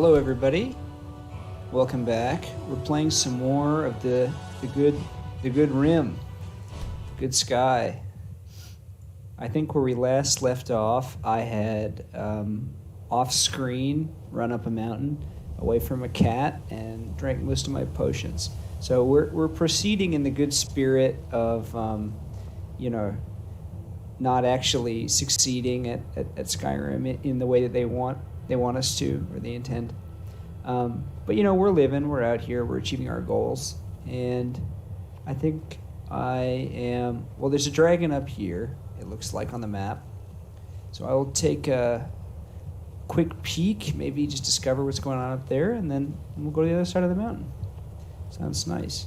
Hello, everybody. Welcome back. We're playing some more of the good rim, good sky. I think where we last left off, I had off screen run up a mountain away from a cat and drank most of my potions. So we're proceeding in the good spirit of not actually succeeding at Skyrim in the way that they want us to, or they intend. But we're living, we're out here, we're achieving our goals, and I think there's a dragon up here, it looks like on the map. So I will take a quick peek, maybe just discover what's going on up there, and then we'll go to the other side of the mountain. Sounds nice.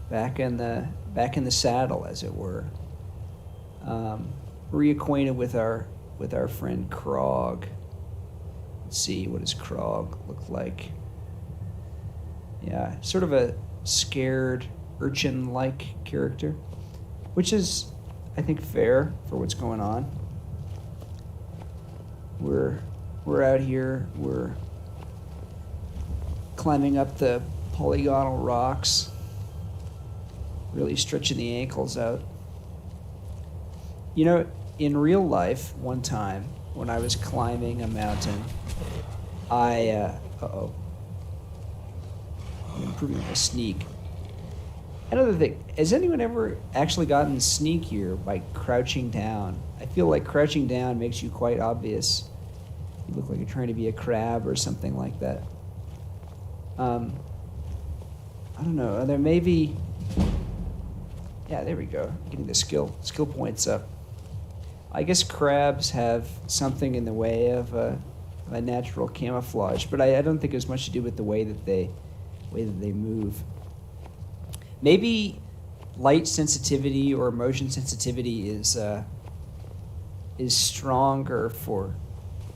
Back in the saddle, as it were. Reacquainted with our friend Krog. Let's see, what does Krog look like? Yeah, sort of a scared urchin-like character, which is, I think, fair for what's going on. We're out here, we're climbing up the polygonal rocks, really stretching the ankles out. In real life, one time, when I was climbing a mountain, I'm improving my sneak. Another thing, has anyone ever actually gotten sneakier by crouching down? I feel like crouching down makes you quite obvious. You look like you're trying to be a crab or something like that. I don't know, there may be... Yeah, there we go. Getting the skill points up. I guess crabs have something in the way of a natural camouflage, but I don't think it has much to do with the way that they move. Maybe light sensitivity or motion sensitivity is stronger for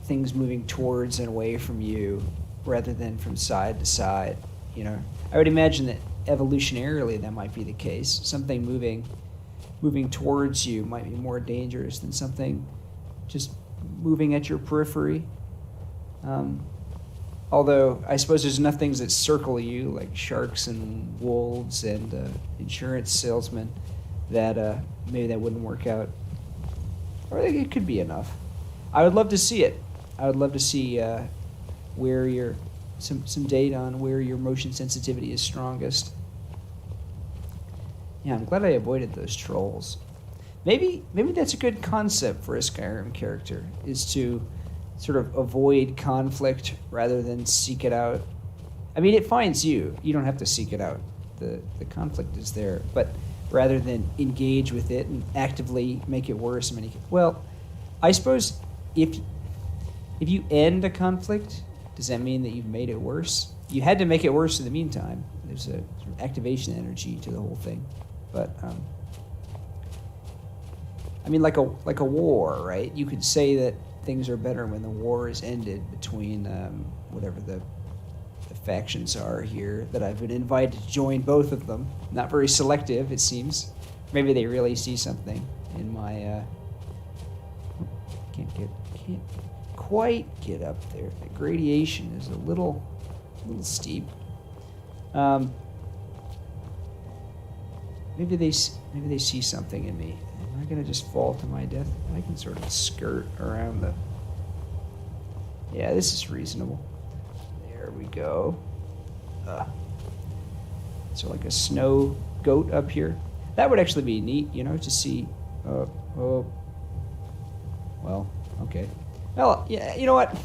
things moving towards and away from you rather than from side to side. I would imagine that evolutionarily that might be the case. Something moving towards you might be more dangerous than something just moving at your periphery. Although I suppose there's enough things that circle you, like sharks and wolves and insurance salesmen, that maybe that wouldn't work out. Or it could be enough. I would love to see it. I would love to see where your some data on where your motion sensitivity is strongest. Yeah, I'm glad I avoided those trolls. Maybe that's a good concept for a Skyrim character, is to sort of avoid conflict rather than seek it out. I mean, it finds you. You don't have to seek it out. The conflict is there. But rather than engage with it and actively make it worse. Well, I suppose if you end a conflict, does that mean that you've made it worse? You had to make it worse in the meantime. There's a sort of activation energy to the whole thing. But I mean, like a war, right? You could say that things are better when the war is ended between whatever the factions are here, that I've been invited to join both of them. Not very selective, it seems. Maybe they really see something in my can't quite get up there. The gradation is a little steep. Maybe they see something in me. Am I gonna just fall to my death? I can sort of skirt around the... Yeah, this is reasonable. There we go. So like a snow goat up here. That would actually be neat, to see... Well, okay. Well, yeah, you know what?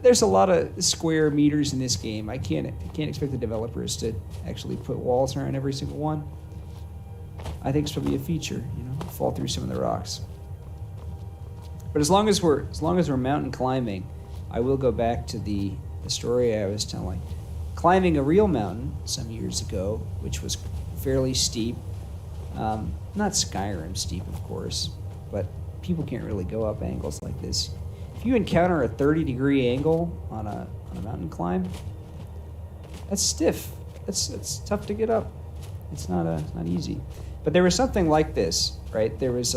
There's a lot of square meters in this game. I can't expect the developers to actually put walls around every single one. I think it's probably a feature, fall through some of the rocks. But as long as we're mountain climbing, I will go back to the story I was telling. Climbing a real mountain some years ago, which was fairly steep, not Skyrim steep, of course, but people can't really go up angles like this. If you encounter a 30-degree angle on a mountain climb, that's stiff. It's tough to get up. It's not easy. But there was something like this, right? There was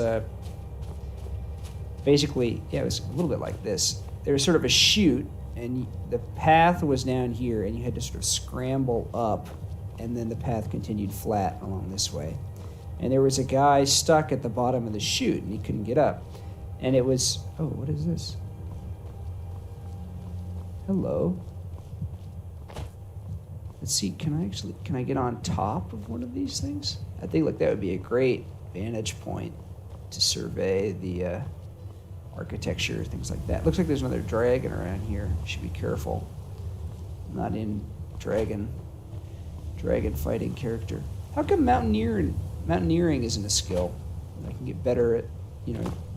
basically, yeah, it was a little bit like this. there was sort of a chute, and the path was down here, and you had to sort of scramble up, and then the path continued flat along this way. And there was a guy stuck at the bottom of the chute, and he couldn't get up. And it was, oh, what is this? Hello. Let's see, can I get on top of one of these things? I think, like, that would be a great vantage point to survey the architecture, things like that. Looks like there's another dragon around here. Should be careful. I'm not in dragon fighting character. How come mountaineering isn't a skill? I can get better at,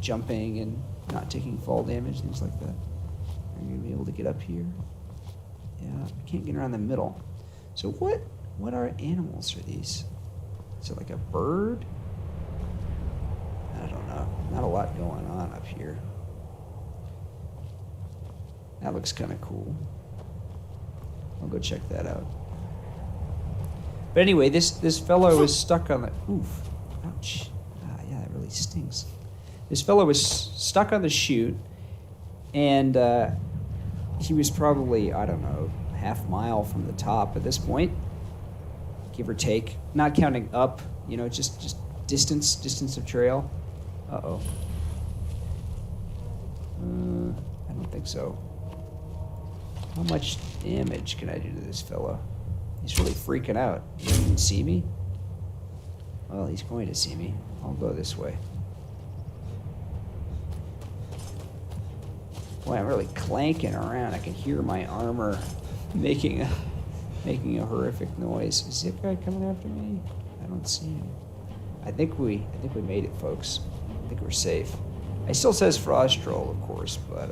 jumping and not taking fall damage, things like that. Are you gonna be able to get up here? Yeah, I can't get around the middle. So what are animals are these? Is it like a bird? I don't know. Not a lot going on up here. That looks kind of cool. I'll go check that out. But anyway, this fellow was stuck on the... Oof. Ouch. Yeah, that really stings. This fellow was stuck on the chute, and he was probably, I don't know, half mile from the top at this point, give or take. Not counting up, just distance of trail. Uh-oh. I don't think so. How much damage can I do to this fellow? He's really freaking out. He doesn't even see me? Well, he's going to see me. I'll go this way. Boy, I'm really clanking around. I can hear my armor making a horrific noise. Is that guy coming after me? I don't see him. I think we made it, folks. I think we're safe. It still says frost troll, of course, but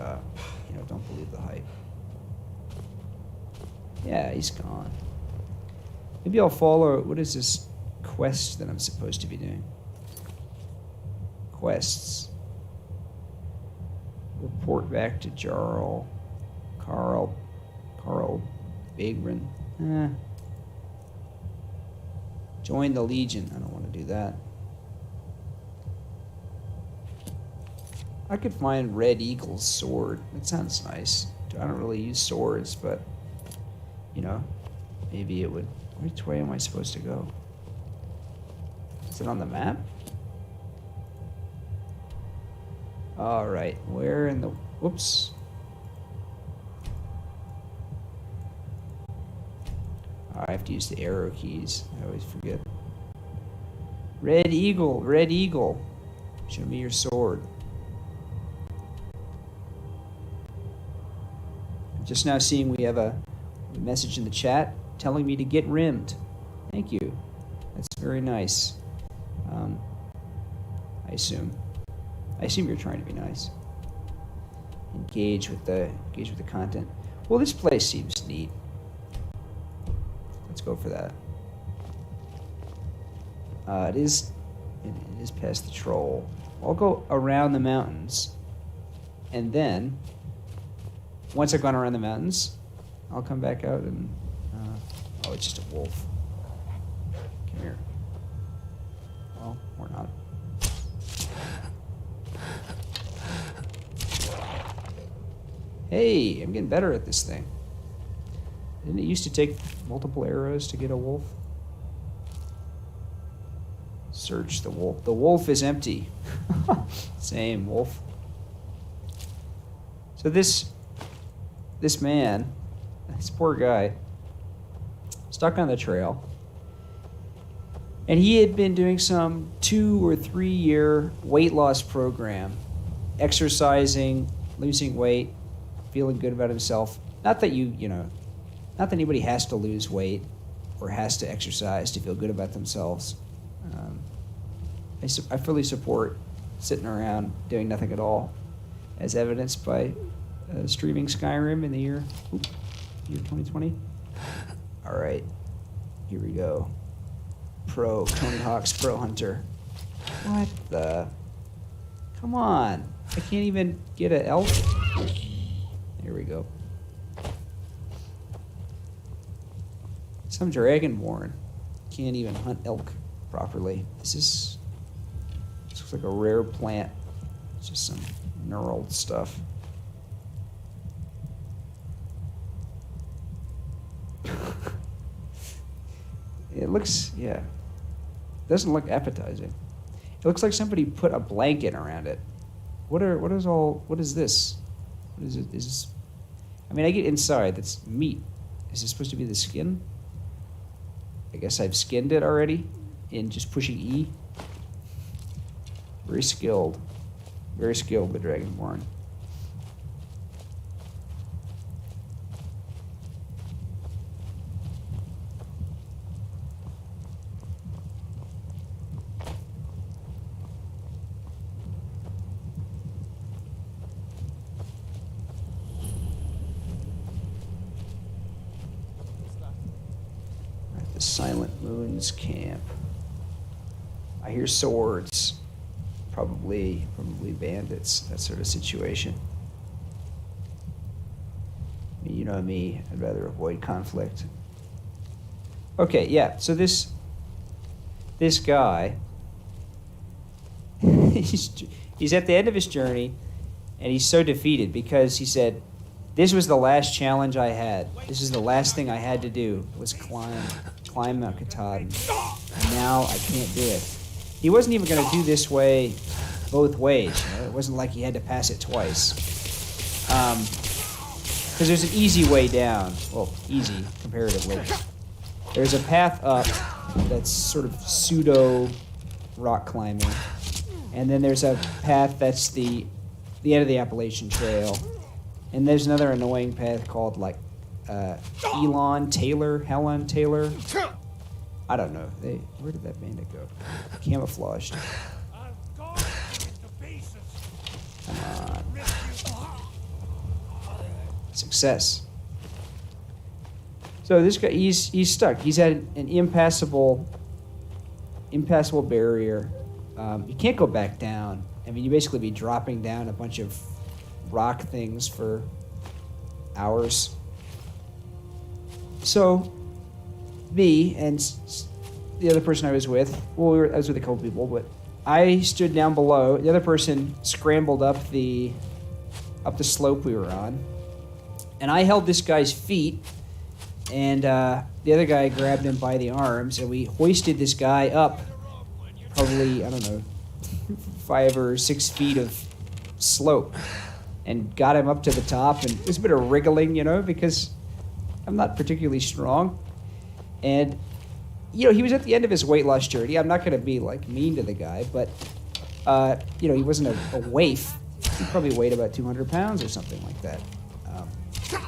don't believe the hype. Yeah, he's gone. Maybe I'll follow. What is this quest that I'm supposed to be doing? Quests. Report back to Carl Bagrin. Join the Legion. I don't want to do that. I could find Red Eagle's sword. That sounds nice. I don't really use swords, but maybe it would. Which way am I supposed to go? Is it on the map? All right, where in the... Whoops. I have to use the arrow keys. I always forget. Red Eagle, Red Eagle. Show me your sword. I'm just now seeing we have a message in the chat telling me to get rimmed. Thank you. That's very nice. I assume you're trying to be nice. Engage with the content. Well, this place seems neat. Let's go for that. It is past the troll. I'll go around the mountains, and then once I've gone around the mountains, I'll come back out and oh, it's just a wolf. Come here. Well, or not. Hey, I'm getting better at this thing. Didn't it used to take multiple arrows to get a wolf? Search the wolf. The wolf is empty. Same wolf. So this man, this poor guy, stuck on the trail, and he had been doing some 2 or 3 year weight loss program, exercising, losing weight, feeling good about himself. Not that not that anybody has to lose weight or has to exercise to feel good about themselves. I fully support sitting around doing nothing at all, as evidenced by streaming Skyrim in the year 2020. All right, here we go. Pro Tony Hawk's Pro Hunter. What the? Come on! I can't even get an elk. Here we go. Some dragonborn can't even hunt elk properly. This looks like a rare plant. It's just some knurled stuff. It looks, yeah. Doesn't look appetizing. It looks like somebody put a blanket around it. What is this? What is it? Is this, I mean, I get inside, that's meat. Is this supposed to be the skin? I guess I've skinned it already in just pushing E. Very skilled. Very skilled, the Dragonborn. At the Silent Moon's camp. I hear swords. Probably bandits, that sort of situation. I mean, you know me, I'd rather avoid conflict. Okay, yeah, so this guy, he's at the end of his journey, and he's so defeated because he said, this was the last challenge I had. This is the last thing I had to do, was climb Mount Katahdin. And now I can't do it. He wasn't even going to do this way both ways. You know? It wasn't like he had to pass it twice. Because there's an easy way down. Well, easy, comparatively. There's a path up that's sort of pseudo rock climbing. And then there's a path that's the end of the Appalachian Trail. And there's another annoying path called, like, Helen Taylor. I don't know. Where did that bandit go? Camouflaged. Come on. Success. So this guy, he's stuck. He's at an impassable barrier. You can't go back down. I mean, you basically be dropping down a bunch of rock things for hours. So me and the other person I was with, I was with a couple people, but I stood down below. The other person scrambled up the slope we were on, and I held this guy's feet, and the other guy grabbed him by the arms, and we hoisted this guy up, probably, I don't know, 5 or 6 feet of slope, and got him up to the top, and it was a bit of wriggling, you know, because I'm not particularly strong. And, you know, he was at the end of his weight loss journey. I'm not going to be, like, mean to the guy, but, you know, he wasn't a waif. He probably weighed about 200 pounds or something like that. So,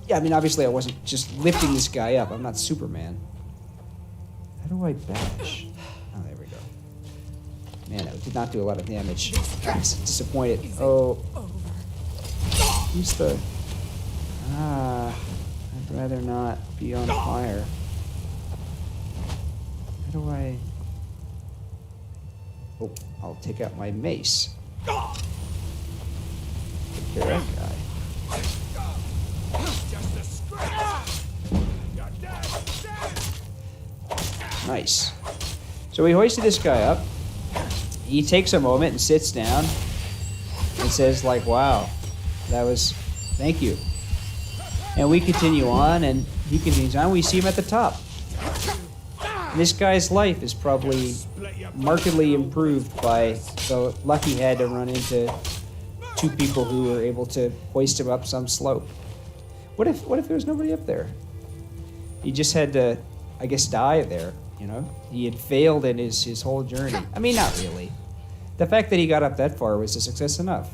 yeah, I mean, obviously I wasn't just lifting this guy up. I'm not Superman. How do I bash? Oh, there we go. Man, it did not do a lot of damage. I'm disappointed. Oh. Use the... I'd rather not be on fire. How do I... Oh, I'll take out my mace. Take care of that guy. Nice. So we hoisted this guy up. He takes a moment and sits down and says, like, wow, that was... Thank you. And we continue on, and he continues on. We see him at the top. This guy's life is probably markedly improved by the luck he had to run into 2 people who were able to hoist him up some slope. What if there was nobody up there? He just had to, I guess, die there, you know? He had failed in his whole journey. I mean, not really. The fact that he got up that far was a success enough.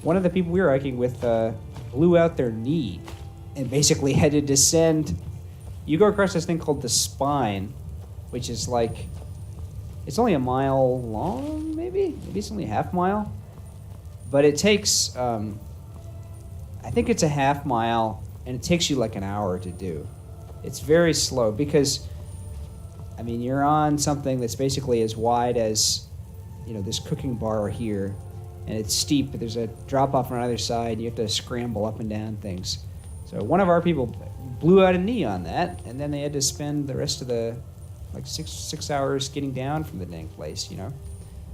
One of the people we were hiking with blew out their knee and basically had to descend. You go across this thing called the Spine, which is like, it's only a mile long, maybe? Maybe it's only a half mile. But it takes, I think it's a half mile, and it takes you like an hour to do. It's very slow because, I mean, you're on something that's basically as wide as, you know, this cooking bar here, and it's steep, but there's a drop-off on either side, and you have to scramble up and down things. So one of our people blew out a knee on that, and then they had to spend the rest of the, like, six hours getting down from the dang place, you know?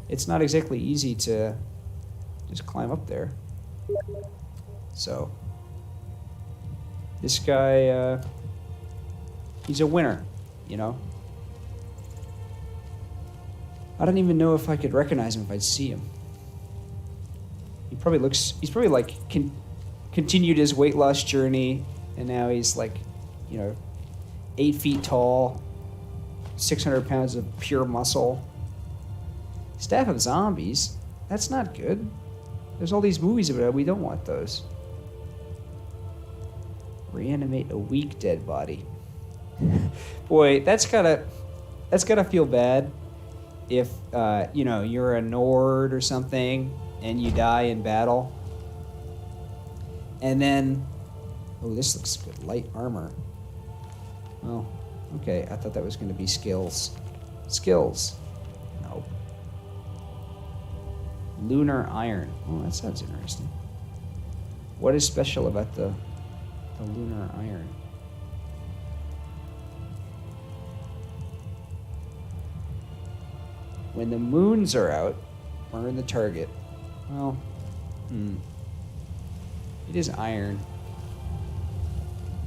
It's not exactly easy to just climb up there. So, this guy, He's a winner, you know? I don't even know if I could recognize him if I'd see him. He's probably like continued his weight loss journey, and now he's like, 8 feet tall, 600 pounds of pure muscle. Staff of zombies? That's not good. There's all these movies about it. We don't want those. Reanimate a weak dead body. Boy, that's gotta feel bad if you're a Nord or something and you die in battle. And then, oh, this looks good. Light armor. Oh, okay. I thought that was going to be skills. Skills. Nope. Lunar iron. Oh, that sounds interesting. What is special about the lunar iron? When the moons are out, burn the target. Well, it is iron.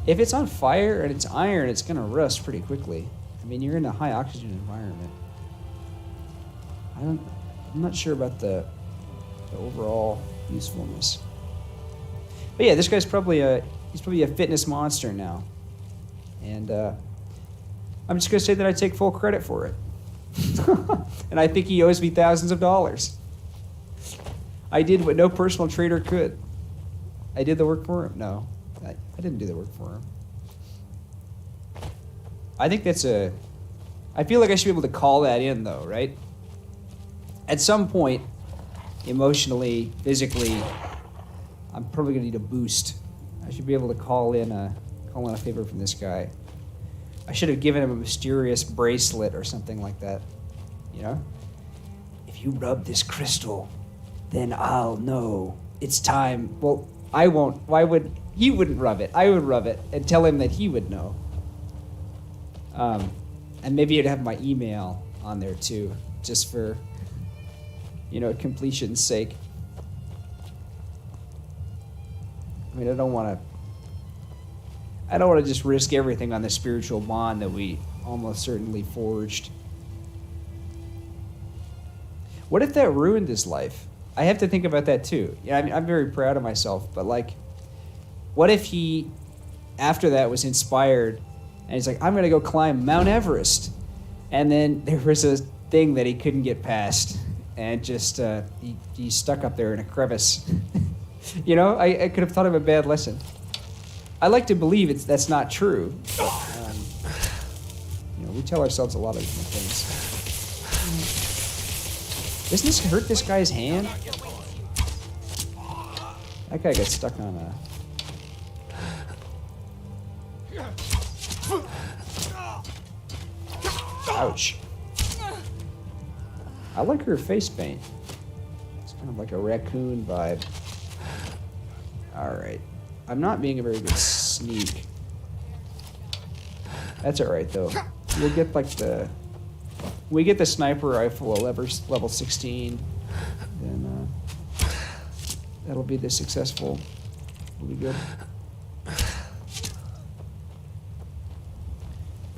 If it's on fire and it's iron, it's going to rust pretty quickly. I mean, you're in a high oxygen environment. I'm not sure about the overall usefulness. But yeah, this guy's probably a fitness monster now. And I'm just going to say that I take full credit for it. And I think he owes me thousands of dollars. I did what no personal trainer could. I did the work for him? No, I didn't do the work for him. I think I feel like I should be able to call that in, though, right? At some point, emotionally, physically, I'm probably going to need a boost. I should be able to call in a favor from this guy. I should have given him a mysterious bracelet or something like that. You know? If you rub this crystal, then I'll know it's time. Well, I won't. He wouldn't rub it. I would rub it and tell him that he would know. And maybe you'd have my email on there too, just for, completion's sake. I mean, I don't want to just risk everything on the spiritual bond that we almost certainly forged. What if that ruined his life? I have to think about that too. Yeah, I mean, I'm very proud of myself, but what if he, after that, was inspired and he's like, I'm going to go climb Mount Everest. And then there was a thing that he couldn't get past and just, he's stuck up there in a crevice. I could have thought of a bad lesson. I like to believe that's not true. We tell ourselves a lot of different things. Doesn't this hurt this guy's hand? That guy got stuck on a... Ouch. I like her face paint. It's kind of like a raccoon vibe. Alright. I'm not being a very good sneak. That's alright, though. We'll get we get the sniper rifle at level 16, then that'll be the successful. Will be good.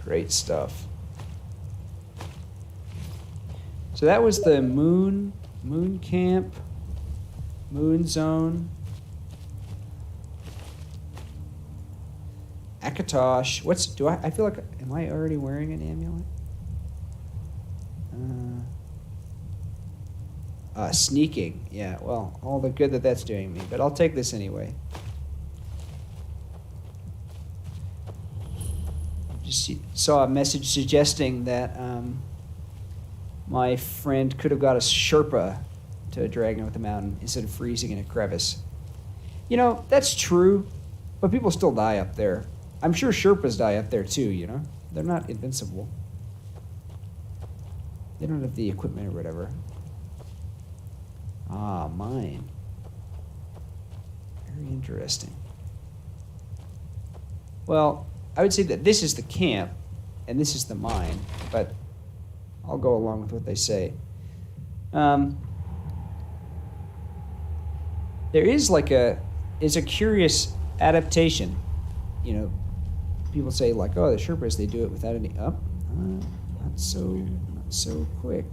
Great stuff. So that was the moon camp, moon zone. Akatosh. I feel like, am I already wearing an amulet? Sneaking. Yeah, well, all the good that's doing me, but I'll take this anyway. Just saw a message suggesting that my friend could have got a Sherpa to a dragon with a mountain instead of freezing in a crevice. That's true, but people still die up there. I'm sure Sherpas die up there too, They're not invincible. They don't have the equipment or whatever. Ah, mine. Very interesting. Well, I would say that this is the camp, and this is the mine, but I'll go along with what they say. There is it's a curious adaptation, people say like, oh, the Sherpas, they do it without any not so quick.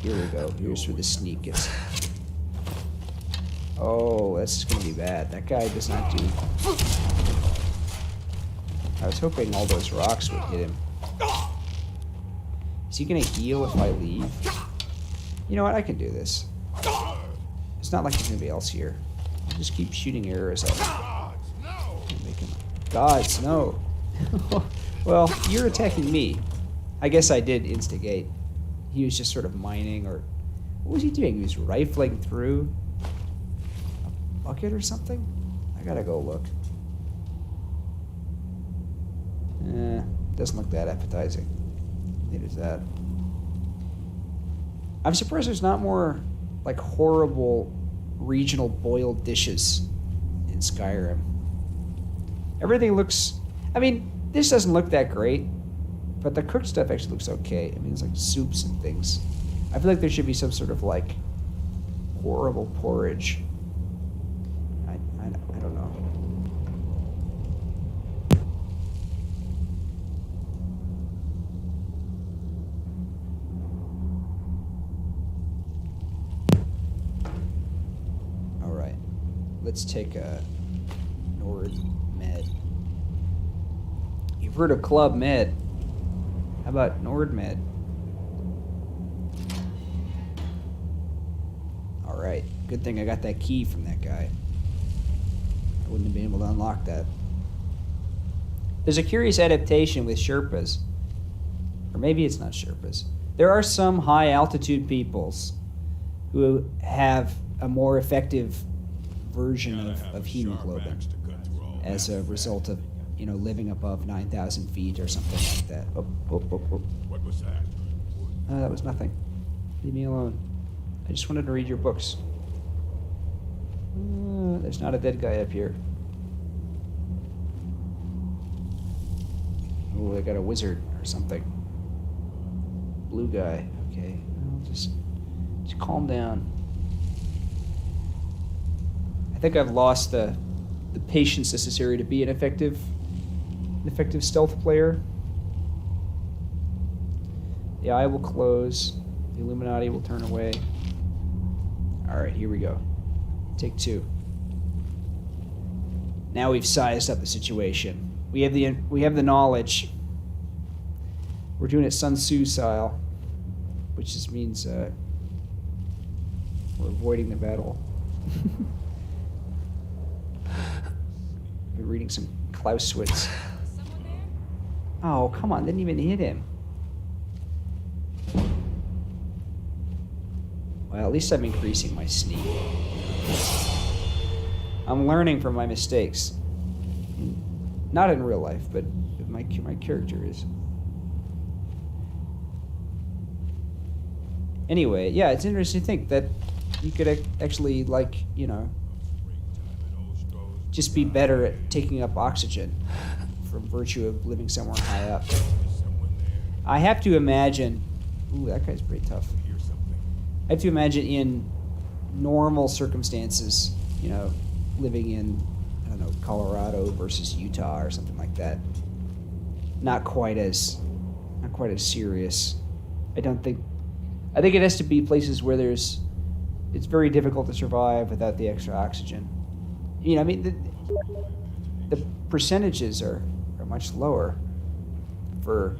Here we go. Here's where the sneak is. Oh, this is gonna be bad. That guy does not do. I was hoping all those rocks would hit him. Is he gonna heal if I leave? You know what? I can do this. It's not like there's anybody else here. I'll just keep shooting arrows at him. Gods, no. Well, you're attacking me. I guess I did instigate. He was just sort of mining, or what was he doing? He was rifling through a bucket or something? I gotta go look. Doesn't look that appetizing. Neither does that. I'm surprised there's not more like horrible regional boiled dishes in Skyrim. Everything looks, I mean, this doesn't look that great, but the cooked stuff actually looks okay. I mean, it's like soups and things. I feel like there should be some sort of like horrible porridge. I don't know. All right, let's take a Nord Med. You've heard of Club Med. How about Nord Med? All right, good thing I got that key from that guy. I wouldn't have been able to unlock that. There's a curious adaptation with Sherpas. Or maybe it's not Sherpas. There are some high altitude peoples who have a more effective version of hemoglobin as a result of, you know, living above 9,000 feet or something like that. What was that? That was nothing. Leave me alone. I just wanted to read your books. There's not a dead guy up here. Oh, I got a wizard or something. Blue guy. Okay. Well, just calm down. I think I've lost the patience necessary to be an effective stealth player. The eye will close. The Illuminati will turn away. All right, here we go. Take two. Now we've sized up the situation. We have the knowledge. We're doing it Sun Tzu style, which just means we're avoiding the battle. We're reading some Clausewitz. Oh, come on, didn't even hit him. Well, at least I'm increasing my sneak. I'm learning from my mistakes. Not in real life, but my character is. Anyway, yeah, it's interesting to think that you could actually, like, you know, just be better at taking up oxygen from virtue of living somewhere high up. I have to imagine... Ooh, that guy's pretty tough. I have to imagine in normal circumstances, you know, living in, I don't know, Colorado versus Utah or something like that. Not quite as serious. I think it has to be places where it's very difficult to survive without the extra oxygen. You know, I mean, the percentages are much lower for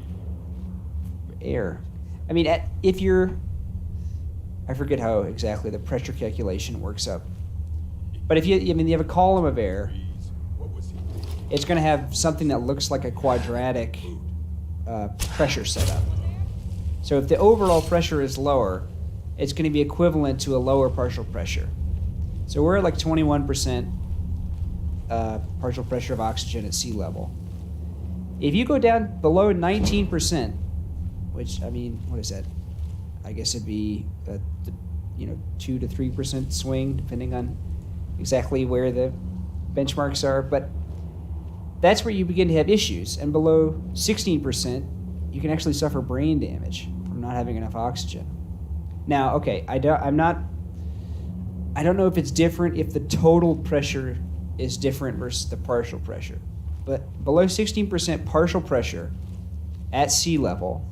air. I mean, if you're, I forget how exactly the pressure calculation works up, but if you have a column of air, it's going to have something that looks like a quadratic pressure setup. So if the overall pressure is lower, it's going to be equivalent to a lower partial pressure. So we're at like 21% partial pressure of oxygen at sea level. If you go down below 19%, which, I mean, what is that? I guess it'd be 2 to 3% swing, depending on exactly where the benchmarks are. But that's where you begin to have issues. And below 16%, you can actually suffer brain damage from not having enough oxygen. Now, okay, I don't know if it's different if the total pressure is different versus the partial pressure. but below 16% partial pressure at sea level,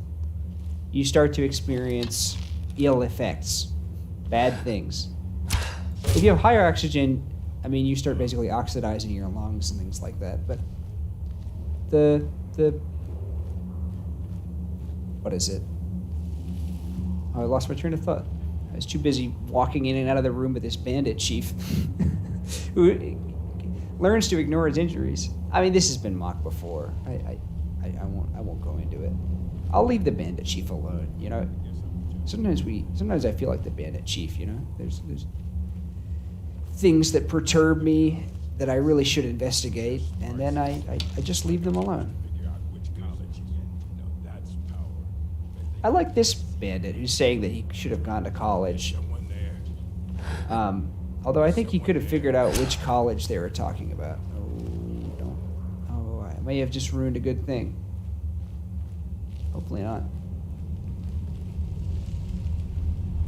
you start to experience ill effects, bad things. If you have higher oxygen, I mean, you start basically oxidizing your lungs and things like that. But the what is it? Oh, I lost my train of thought. I was too busy walking in and out of the room with this bandit chief who learns to ignore his injuries. I mean, this has been mocked before. I won't go into it. I'll leave the bandit chief alone. You know, sometimes I feel like the bandit chief. You know, there's things that perturb me that I really should investigate, and then I just leave them alone. Figure out which college he's in. No, that's power. I like this bandit who's saying that he should have gone to college. Someone there. Although I think he could have figured out which college they were talking about. I may have just ruined a good thing. Hopefully not.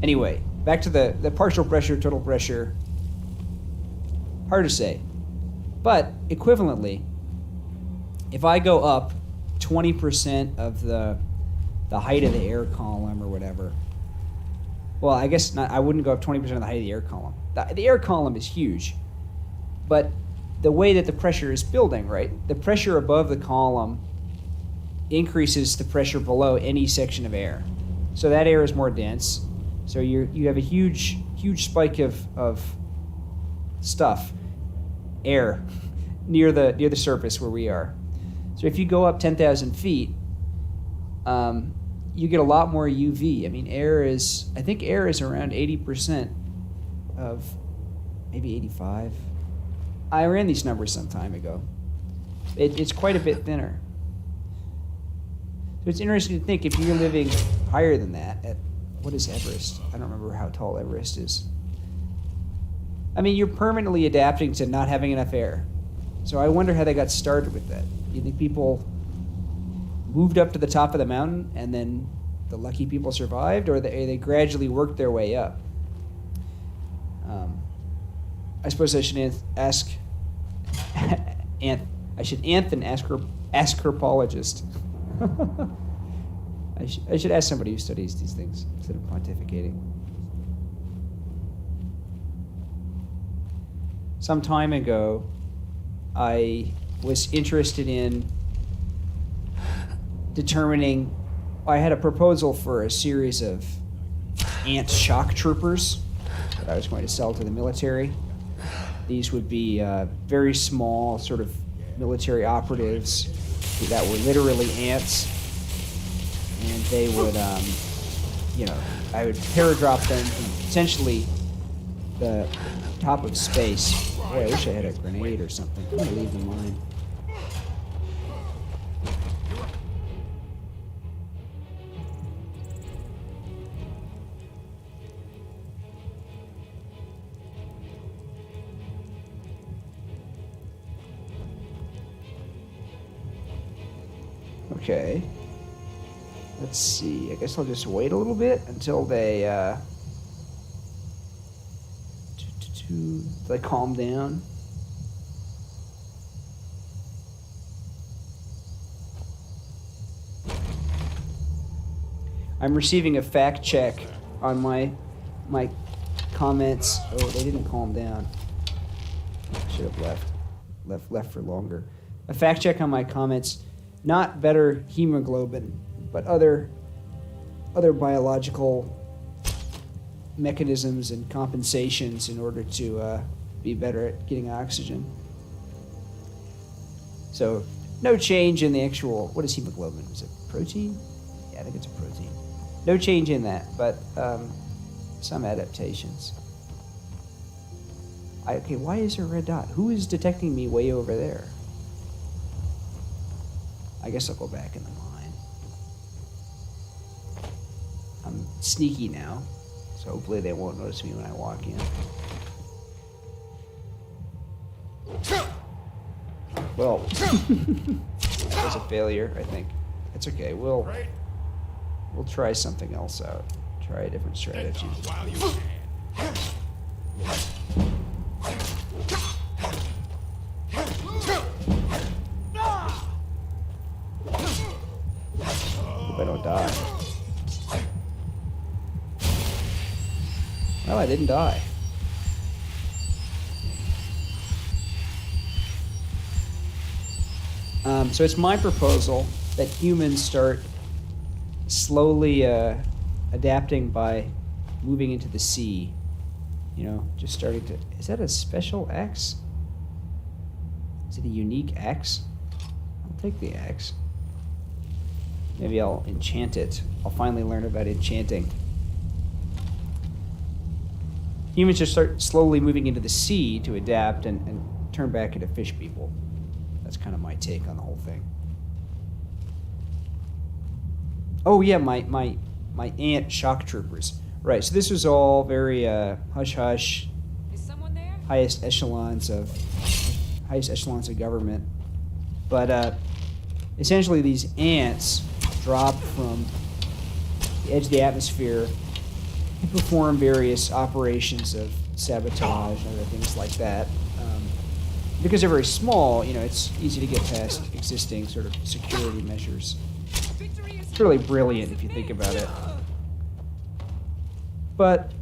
Anyway, back to the partial pressure, total pressure. Hard to say. But equivalently, if I go up 20% of the height of the air column or whatever, well, I guess not. I wouldn't go up 20% of the height of the air column. The air column is huge, but the way that the pressure is building, right? The pressure above the column increases the pressure below any section of air. So that air is more dense. So you have a huge spike of stuff, air, near the surface where we are. So if you go up 10,000 feet, you get a lot more UV. I mean, I think air is around 80% of, maybe 85. I ran these numbers some time ago. It's quite a bit thinner. So it's interesting to think if you're living higher than that at, what is Everest? I don't remember how tall Everest is. I mean, you're permanently adapting to not having enough air. So I wonder how they got started with that. Do you think people moved up to the top of the mountain and then the lucky people survived, or they gradually worked their way up? I suppose I should ask Anthon ascropologist. I should ask somebody who studies these things instead of pontificating. Some time ago, I was interested in determining. I had a proposal for a series of ant shock troopers that I was going to sell to the military. These would be very small, sort of military operatives that were literally ants, and they would, I would paradrop them from essentially the top of space. Boy, I wish I had a grenade or something. I'm gonna leave them mine. Okay. Let's see. I guess I'll just wait a little bit until they calm down. I'm receiving a fact check on my comments. Oh, they didn't calm down. Should have left for longer. A fact check on my comments. Not better hemoglobin, but other biological mechanisms and compensations in order to be better at getting oxygen. So no change in the actual, what is hemoglobin? Is it protein? Yeah, I think it's a protein. No change in that, but some adaptations. Okay, why is there a red dot? Who is detecting me way over there? I guess I'll go back in the mine. I'm sneaky now, so hopefully they won't notice me when I walk in. Well, that was a failure, I think. It's okay. We'll try something else out. Try a different strategy. While you can. Hope I don't die. Well, I didn't die. So it's my proposal that humans start slowly adapting by moving into the sea. You know, just starting to... Is that a special X? Is it a unique X? I'll take the X. Maybe I'll enchant it. I'll finally learn about enchanting. Humans just start slowly moving into the sea to adapt and turn back into fish people. That's kind of my take on the whole thing. Oh yeah, my ant shock troopers. Right, so this was all very hush-hush, Is someone there? highest echelons of government. But essentially these ants drop from the edge of the atmosphere and perform various operations of sabotage and other things like that. Because they're very small, you know, it's easy to get past existing sort of security measures. It's really brilliant if you think about it. But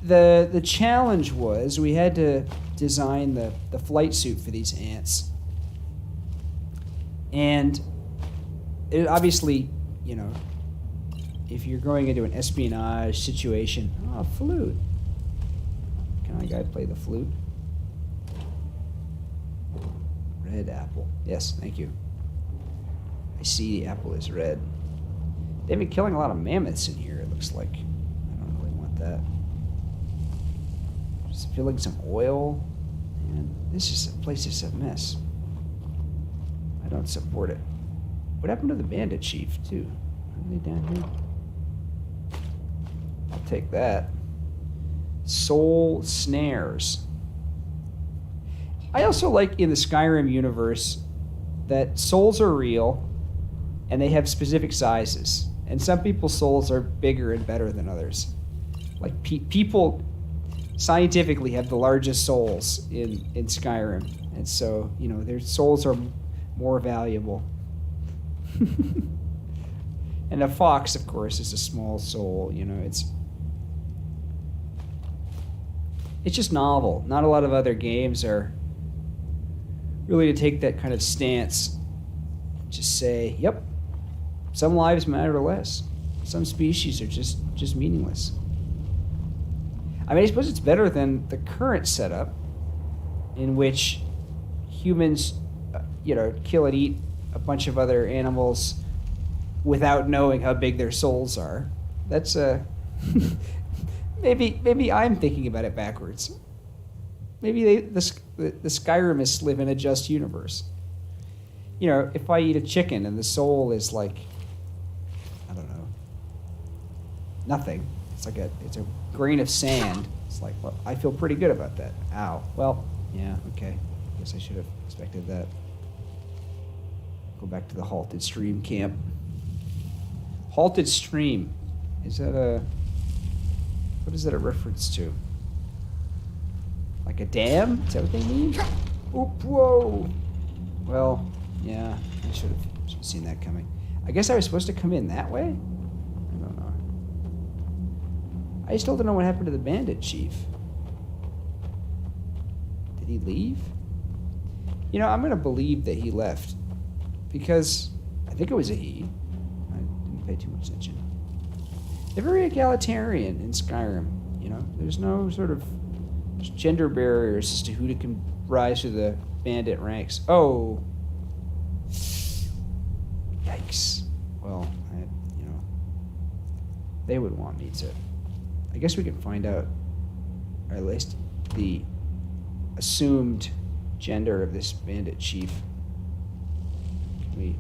the challenge was we had to design the flight suit for these ants. And it obviously, you know, if you're going into an espionage situation, flute. Can I guy play the flute? Red apple. Yes, thank you. I see the apple is red. They've been killing a lot of mammoths in here, it looks like. I don't really want that. Just filling some oil. And this place is a mess. I don't support it. What happened to the bandit chief, too? Are they down here? I'll take that. Soul snares. I also like in the Skyrim universe that souls are real and they have specific sizes. And some people's souls are bigger and better than others. Like people scientifically have the largest souls in Skyrim. And so, you know, their souls are more valuable. And a fox, of course, is a small soul. You know, it's just novel. Not a lot of other games are really to take that kind of stance. Just say, yep, some lives matter less. Some species are just meaningless. I mean, I suppose it's better than the current setup in which humans, kill and eat a bunch of other animals without knowing how big their souls are. That's maybe I'm thinking about it backwards. Maybe the Skyrimists live in a just universe. You know, if I eat a chicken and the soul is like, I don't know, nothing. It's a grain of sand. It's like, well, I feel pretty good about that. Ow. Well, yeah, okay. Guess I should have expected that. Go back to the halted stream camp. Halted stream. Is that what is that a reference to? Like a dam? Is that what they mean? Oop, whoa. Well, yeah, I should have seen that coming. I guess I was supposed to come in that way? I don't know. I still don't know what happened to the bandit chief. Did he leave? You know, I'm going to believe that he left. Because I think it was a he. I didn't pay too much attention. They're very egalitarian in Skyrim, you know? There's no sort of gender barriers as to who can rise to the bandit ranks. Oh. Yikes. Well, they would want me to. I guess we can find out, or at least the assumed gender of this bandit chief. Can we?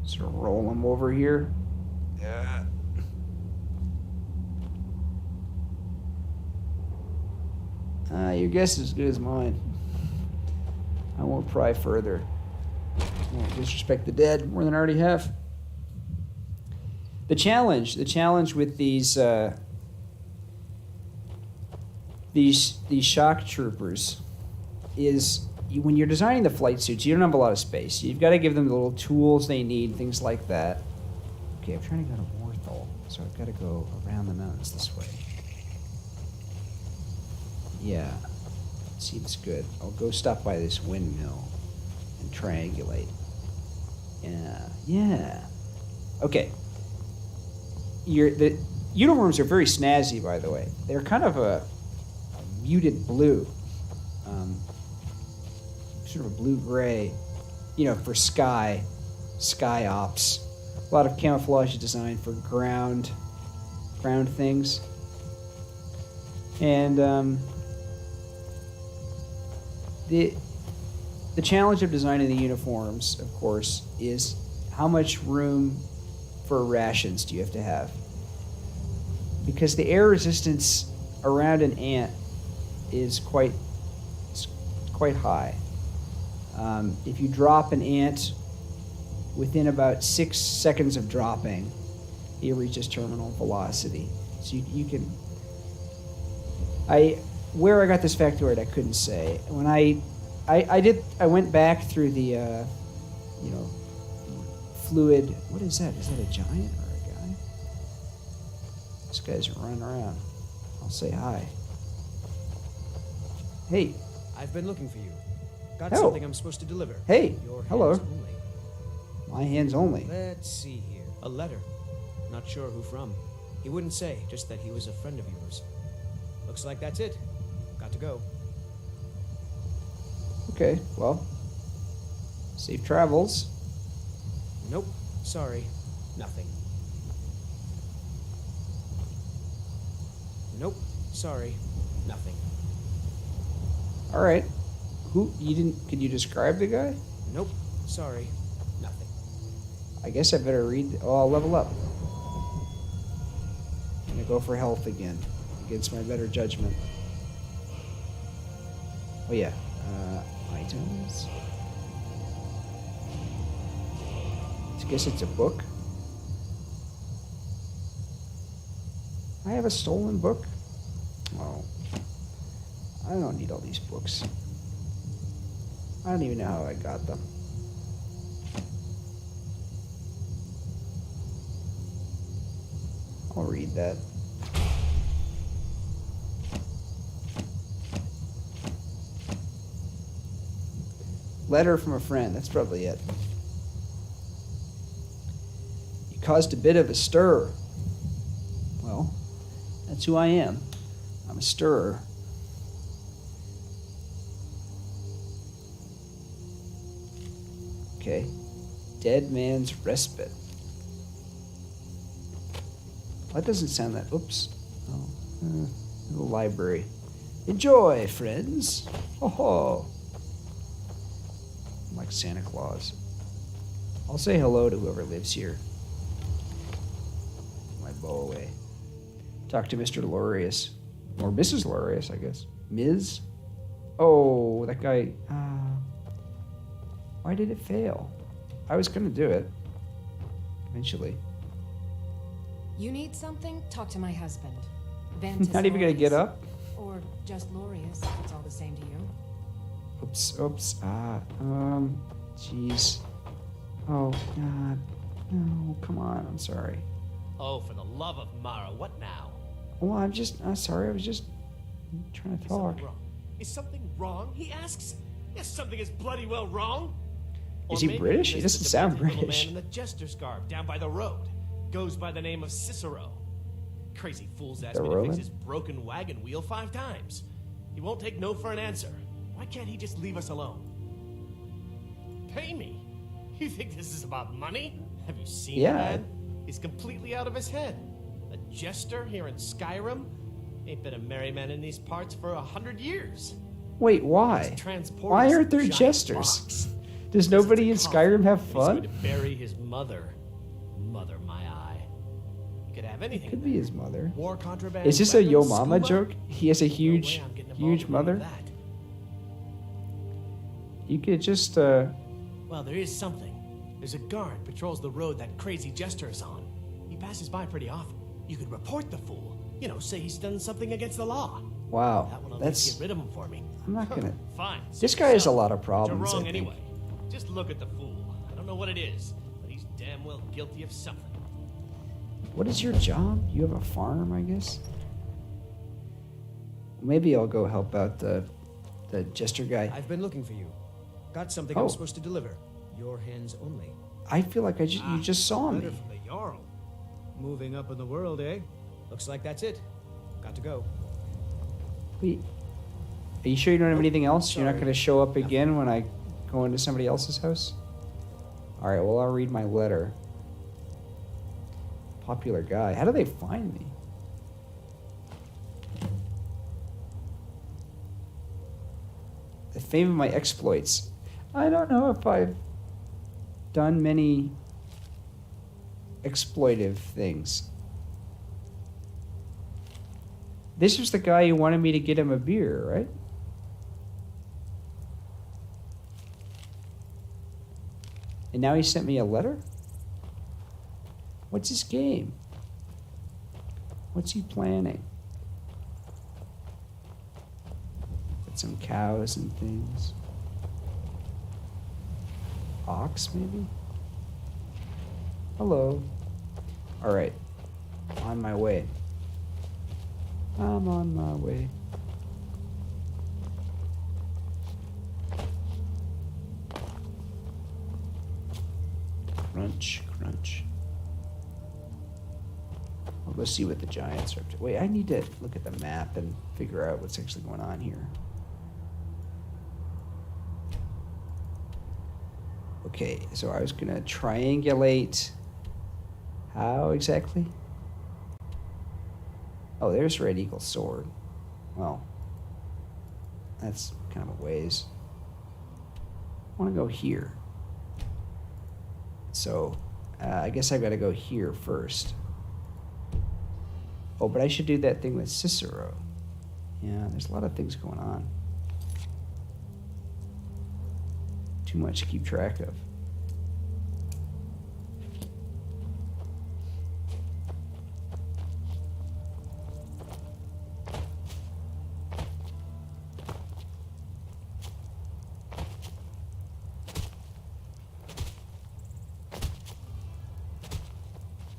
Sort of roll him over here. Yeah. Your guess is as good as mine. I won't pry further. I won't disrespect the dead more than I already have. The challenge with these shock troopers is when you're designing the flight suits, you don't have a lot of space. You've got to give them the little tools they need, things like that. Okay, I'm trying to go to warhol, so I've got to go around the mountains this way. Yeah, seems good. I'll go stop by this windmill and triangulate. Yeah. Okay. The uniforms are very snazzy, by the way. They're kind of a muted blue, sort of a blue-gray, for sky ops. A lot of camouflage design for ground things. And the challenge of designing the uniforms, of course, is how much room for rations do you have to have? Because the air resistance around an ant is quite high. If you drop an ant within about 6 seconds of dropping, it reaches terminal velocity. So you can. Where I got this factoid, I couldn't say. When I went back through the fluid. What is that? Is that a giant or a guy? This guy's running around. I'll say hi. Hey. I've been looking for you. Got Oh. something I'm supposed to deliver. Hey. Your Hello. hands only. My hands only. Let's see here. A letter. Not sure who from. He wouldn't say, just that he was a friend of yours. Looks like that's it. Got to go. Okay, well, safe travels. Nope. Sorry. Nothing. Nope. Sorry. Nothing. All right. Can you describe the guy? Nope. Sorry. Nothing. I guess I better read. Oh, I'll level up. I'm gonna go for health again, against my better judgment. Oh yeah, items. I guess it's a book. I have a stolen book. Oh, I don't need all these books. I don't even know how I got them. I'll read that. Letter from a friend. That's probably it. You caused a bit of a stir. Well, that's who I am. I'm a stirrer. Okay. Dead man's respite. That doesn't sound that. Oops. Oh, the library. Enjoy, friends. Ho ho. I'm like Santa Claus. I'll say hello to whoever lives here. My bow away. Talk to Mr. Lorius. Or Mrs. Lorius, I guess. Ms. Oh, that guy. Why did it fail? I was going to do it. Eventually. You need something? Talk to my husband. Not even going to get up? Or just Lorius, if it's all the same to you. Oops. Jeez. Oh, God. No, come on. I'm sorry. Oh, for the love of Mara, what now? Well, I'm sorry. I was just trying to Is talk. something wrong? Is something wrong? He asks. Yes, something is bloody well wrong. Is Or he maybe British? He this doesn't is the sound pretty little British. Man in the jester scarf down by the road. Goes by the name of Cicero. Crazy fool's asked The me to Roman? fix his broken wagon wheel 5 times. He won't take no for an answer. Why can't he just leave us alone? Pay me? You think this is about money? Have you seen Yeah. the man? He's completely out of his head. A jester here in Skyrim? Ain't been a merry man in these parts for 100 years. Wait, why? Why aren't there jesters? Does nobody in Skyrim have He's fun? going to bury his mother. Mother, my eye. He could have anything. Could be his mother. War contraband. Is this a Yo weapons, Mama scuba? joke? He has a No way huge I'm getting involved huge in any mother? of that. You could just, Well, there is something. There's a guard patrols the road that crazy jester is on. He passes by pretty often. You could report the fool. Say he's done something against the law. wow. That will at least That's get rid of him for me. I'm not gonna. Fine. This suit guy has a yourself. lot of But problems, You're I wrong think. anyway. Just look at the fool. I don't know what it is, but he's damn well guilty of something. What is your job? You have a farm, I guess? Maybe I'll go help out the jester guy. I've been looking for you. Got something Oh. I'm supposed to deliver. Your hands only. I feel like you just saw Letter me. from the Jarl. Moving up in the world, eh? Looks like that's it. Got to go. Wait, are you sure you don't have anything else? You're not Sorry. going to show up again when I go into somebody else's house? All right, well, I'll read my letter. Popular guy. How do they find me? The fame of my exploits. I don't know if I've done many exploitive things. This was the guy who wanted me to get him a beer, right? And now he sent me a letter? What's his game? What's he planning? Got some cows and things. Ox, maybe? Hello. All right. On my way. I'm on my way. Crunch, crunch. I'll go see what the giants are up to. Wait, I need to look at the map and figure out what's actually going on here. Okay, so I was gonna triangulate. How exactly? Oh, there's Red Eagle's sword. Well, that's kind of a ways. I want to go here. So, I guess I've got to go here first. Oh, but I should do that thing with Cicero. Yeah, there's a lot of things going on. Too much to keep track of.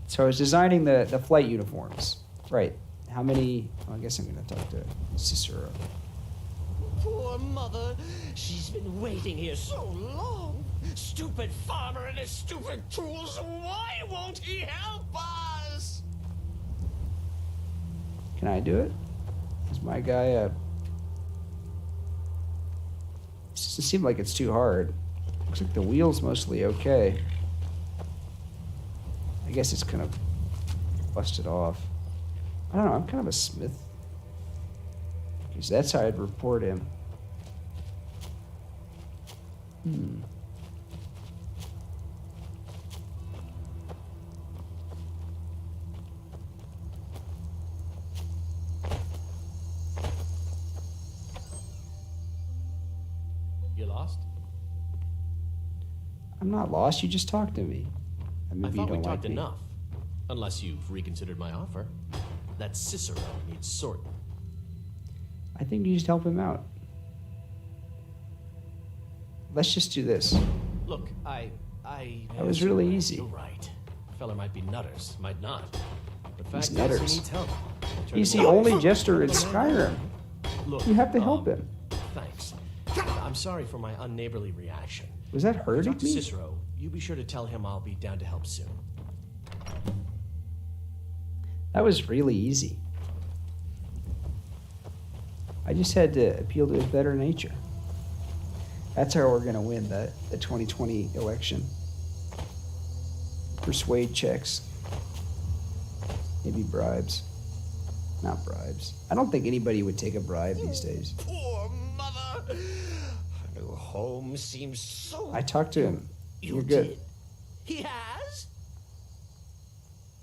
So I was designing the flight uniforms. Right. How many... Well, I guess I'm going to talk to Cicero. Poor mother. She's been waiting here so long. Stupid farmer and his stupid tools. Why won't he help us? Can I do it? Is my guy a... It doesn't seem like it's too hard. Looks like the wheel's mostly okay. I guess it's kind of busted off. I don't know, I'm kind of a smith. Because that's how I'd report him. You lost? I'm not lost, you just talked to me. I Maybe you thought we don't like talked me. enough. Unless you've reconsidered my offer. That Cicero needs sorting. I think you just help him out. Let's just do this. Look, That was really easy. You're right. Feller might be nutters, might not. The fact He's is, nutters. he needs help. He's the Turn him only away. jester in Skyrim. Look, You have to help him. Thanks. I'm sorry for my unneighborly reaction. Was that hurting Talk to me? Cicero. You be sure to tell him I'll be down to help soon. That was really easy. I just had to appeal to his better nature. That's how we're going to win the 2020 election. Persuade checks. Maybe bribes. Not bribes. I don't think anybody would take a bribe these days. Poor mother. Her new home seems so... I talked to him. You You're good. did? He has?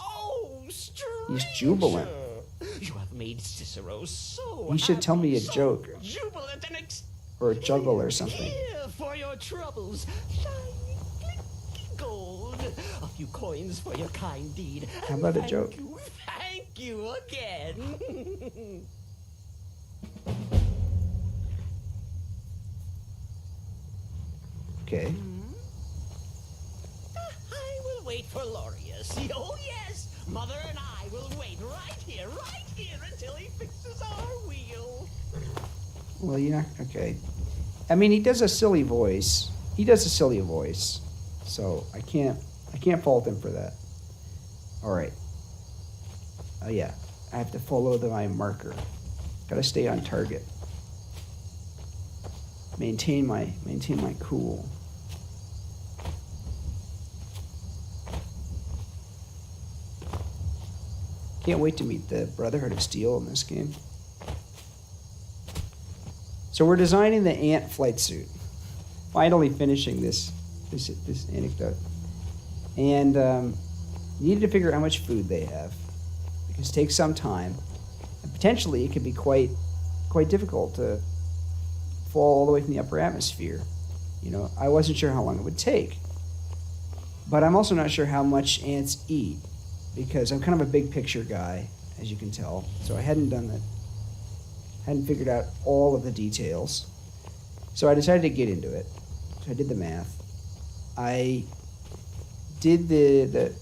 Oh, stranger. He's jubilant. You have made Cicero so You should tell me a happy, so joke. Jubilant and Or a juggle or something. Here for your troubles. Shiny, clinky gold. A few coins for your kind deed. How about a Thank joke? Thank you again. Okay. I will wait for Lorius. Oh, yes. Mother and I will wait right here until he fixes our wheel. Well, you're not okay. I mean, he does a silly voice. He does a silly voice, so I can't fault him for that. All right. Oh yeah, I have to follow my marker. Gotta stay on target. Maintain my cool. Can't wait to meet the Brotherhood of Steel in this game. So we're designing the ant flight suit. Finally finishing this anecdote. And needed to figure out how much food they have. Because it takes some time. And potentially it could be quite difficult to fall all the way from the upper atmosphere. You know, I wasn't sure how long it would take. But I'm also not sure how much ants eat. Because I'm kind of a big picture guy, as you can tell. So I hadn't figured out all of the details. So I decided to get into it. So I did the math. I did the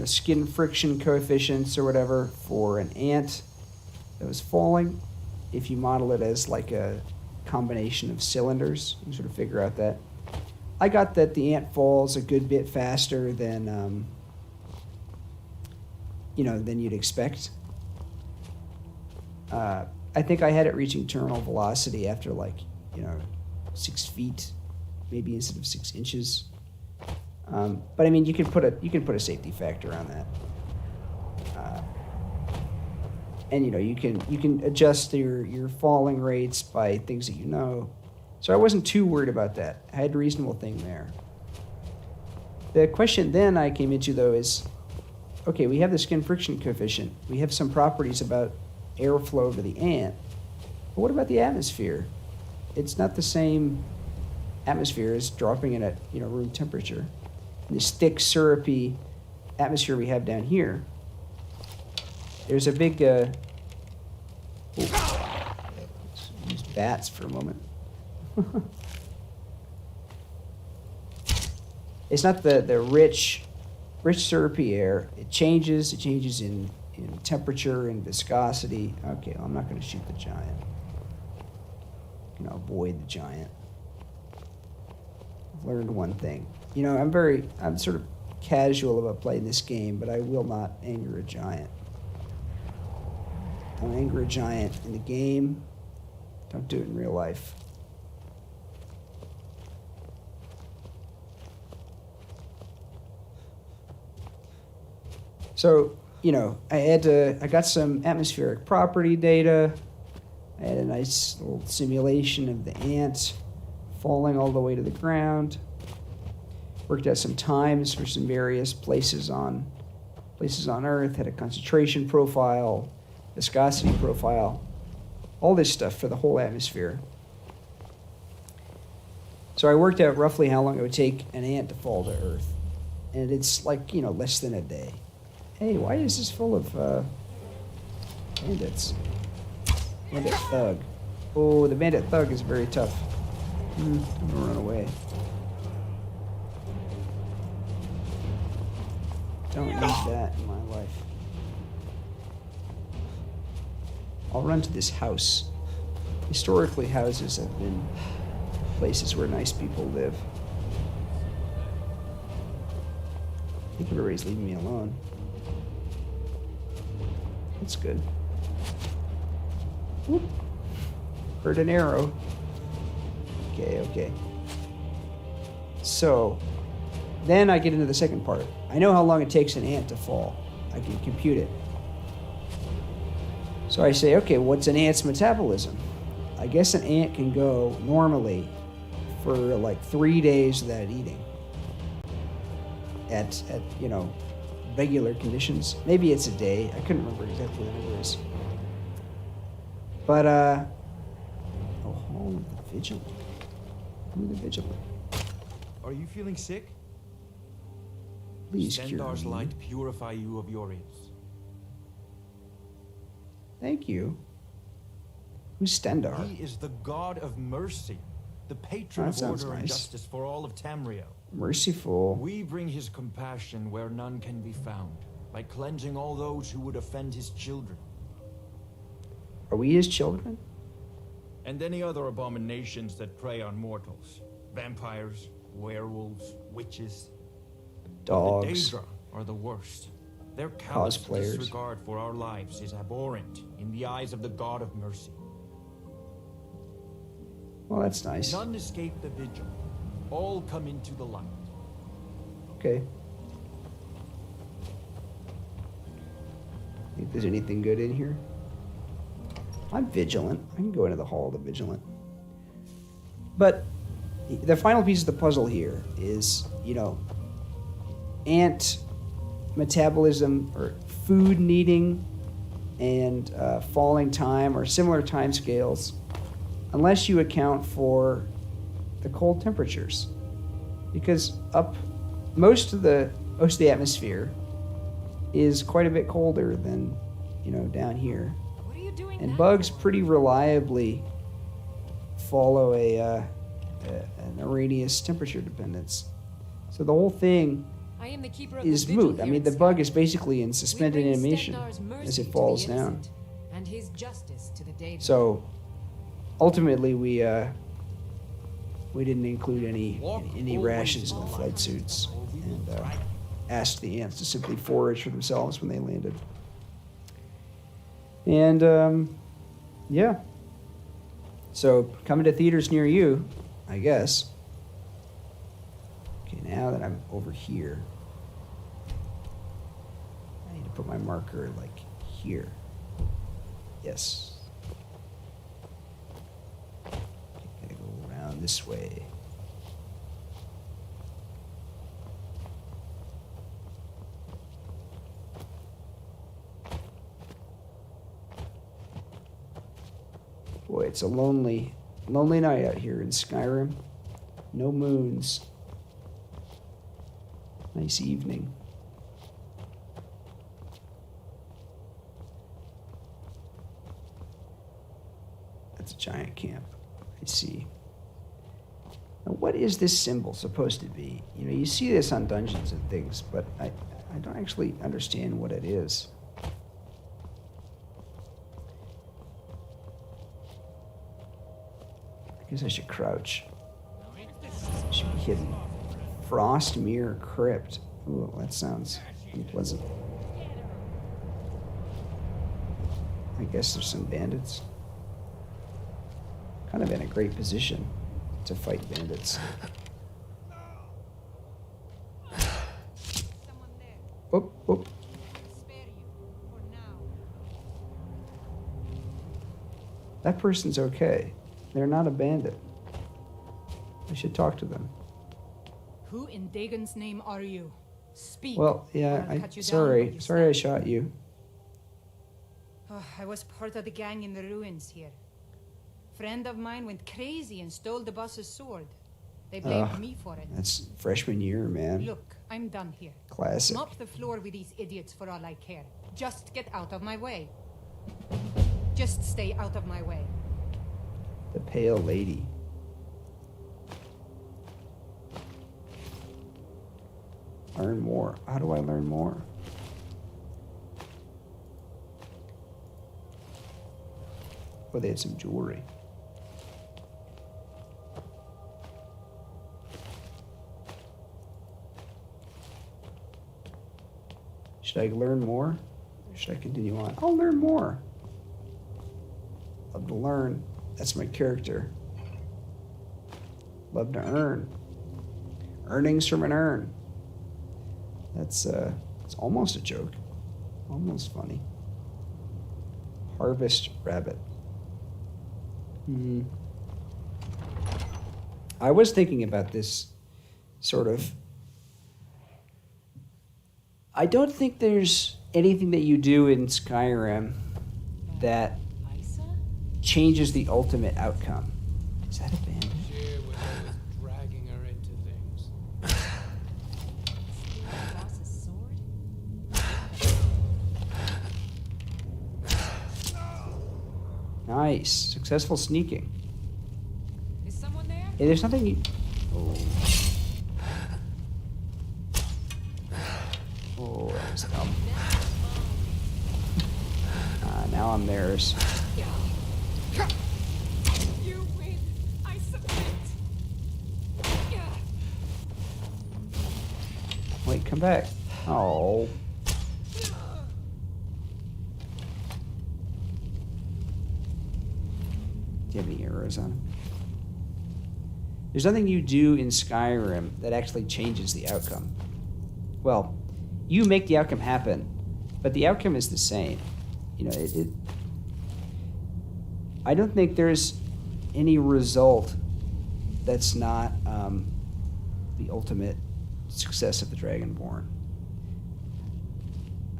skin friction coefficients or whatever for an ant that was falling. If you model it as like a combination of cylinders, you sort of figure out that. I got that the ant falls a good bit faster than you'd expect. I think I had it reaching terminal velocity after 6 feet, maybe instead of 6 inches. But I mean, you can put a safety factor on that, and you can adjust your falling rates by things that you know. So I wasn't too worried about that. I had a reasonable thing there. The question then I came into though is, okay, we have the skin friction coefficient. We have some properties about airflow to the ant. But what about the atmosphere? It's not the same atmosphere as dropping it at room temperature. In this thick, syrupy atmosphere we have down here, there's a big... let's use bats for a moment. It's not the rich syrupy air. It changes in temperature and viscosity. Okay, well, I'm not going to shoot the giant. I'm going to avoid the giant. I've learned one thing. I'm sort of casual about playing this game, but I will not anger a giant. Don't anger a giant in the game. Don't do it in real life. So, I got some atmospheric property data. I had a nice little simulation of the ant falling all the way to the ground. Worked out some times for some various places on Earth. Had a concentration profile, viscosity profile, all this stuff for the whole atmosphere. So I worked out roughly how long it would take an ant to fall to Earth, and it's less than a day. Hey, why is this full of bandits? Bandit thug. Oh, the bandit thug is very tough. I'm gonna run away. Don't need that in my life. I'll run to this house. Historically, houses have been places where nice people live. I think everybody's leaving me alone. That's good. Whoop. Heard an arrow. Okay. So, then I get into the second part. I know how long it takes an ant to fall. I can compute it. So I say, okay, what's an ant's metabolism? I guess an ant can go normally for 3 days without eating. At regular conditions. Maybe it's a day. I couldn't remember exactly what the number is. But, oh, the Vigilant. Who the Vigilant? Are you feeling sick? Please cure Stendar's me. light purify you of your ills. Thank you. Who's Stendar? He is the god of mercy. the patron That of sounds order and nice. justice for all of Tamriel. Merciful. We bring his compassion where none can be found, by cleansing all those who would offend his children, Are we his children? and any other abominations that prey on mortals. Vampires, werewolves, witches. But the Dogs. Daedra are the worst. Their callous Cosplayers. disregard for our lives is abhorrent in the eyes of the God of mercy. Well, that's nice. None escape the vigil. All come into the light. Okay. Think there's anything good in here? I'm vigilant. I can go into the Hall of the Vigilant. But the final piece of the puzzle here is, ant metabolism or food needing and falling time or similar time scales, unless you account for the cold temperatures. Because most of the atmosphere is quite a bit colder than, down here. What are you doing And that bugs for? pretty reliably follow an Arrhenius temperature dependence. So the whole thing I am the keeper of is the vigil moot. I here mean, in the bug Skyrim. is basically in We suspended bring animation Stendarr's mercy as to it the falls down. innocent, and his justice to the Daedra. So ultimately, we didn't include any rations in the flight suits, and asked the ants to simply forage for themselves when they landed. And yeah. So coming to theaters near you, I guess. Okay, now that I'm over here, I need to put my marker like here. Yes. Okay, gotta go around this way. Boy, it's a lonely night out here in Skyrim. No moons. Nice evening. That's a giant camp. I see. Now, what is this symbol supposed to be? You see this on dungeons and things, but I don't actually understand what it is. I guess I should crouch. It should be hidden. Frostmere Crypt. Ooh, that sounds unpleasant. I guess there's some bandits. Kind of in a great position to fight bandits. Someone there. Whoop, whoop. Spare you for now. That person's okay. They're not a bandit. I should talk to them. Who in Dagon's name are you? Speak. Well, or yeah, I'll cut you down sorry. where you Sorry I stand. shot you. Oh, I was part of the gang in the ruins here. Friend of mine went crazy and stole the boss's sword. They blamed me for it. That's freshman year, man. Look, I'm done here. Classic. Mop the floor with these idiots for all I care. Just get out of my way. Just stay out of my way. The Pale Lady. Learn more. How do I learn more? Oh, they had some jewelry. Should I learn more? Or should I continue on? I'll learn more. Love to learn. That's my character. Love to earn. Earnings from an urn. That's it's almost a joke. Almost funny. Harvest rabbit. I was thinking about this sort of. I don't think there's anything that you do in Skyrim that Isa? changes the ultimate outcome. Is that a bandit? She was always dragging her into things. Steal the boss's sword? Nice. Successful sneaking. Is someone there? Hey, there's nothing you... Oh. Oh, that was dumb. Now I'm theirs. You win. I submit. Wait, come back. Oh. Do you have any arrows on him? There's nothing you do in Skyrim that actually changes the outcome. Well, you make the outcome happen, but the outcome is the same. You know, I don't think there's any result that's not the ultimate success of the Dragonborn.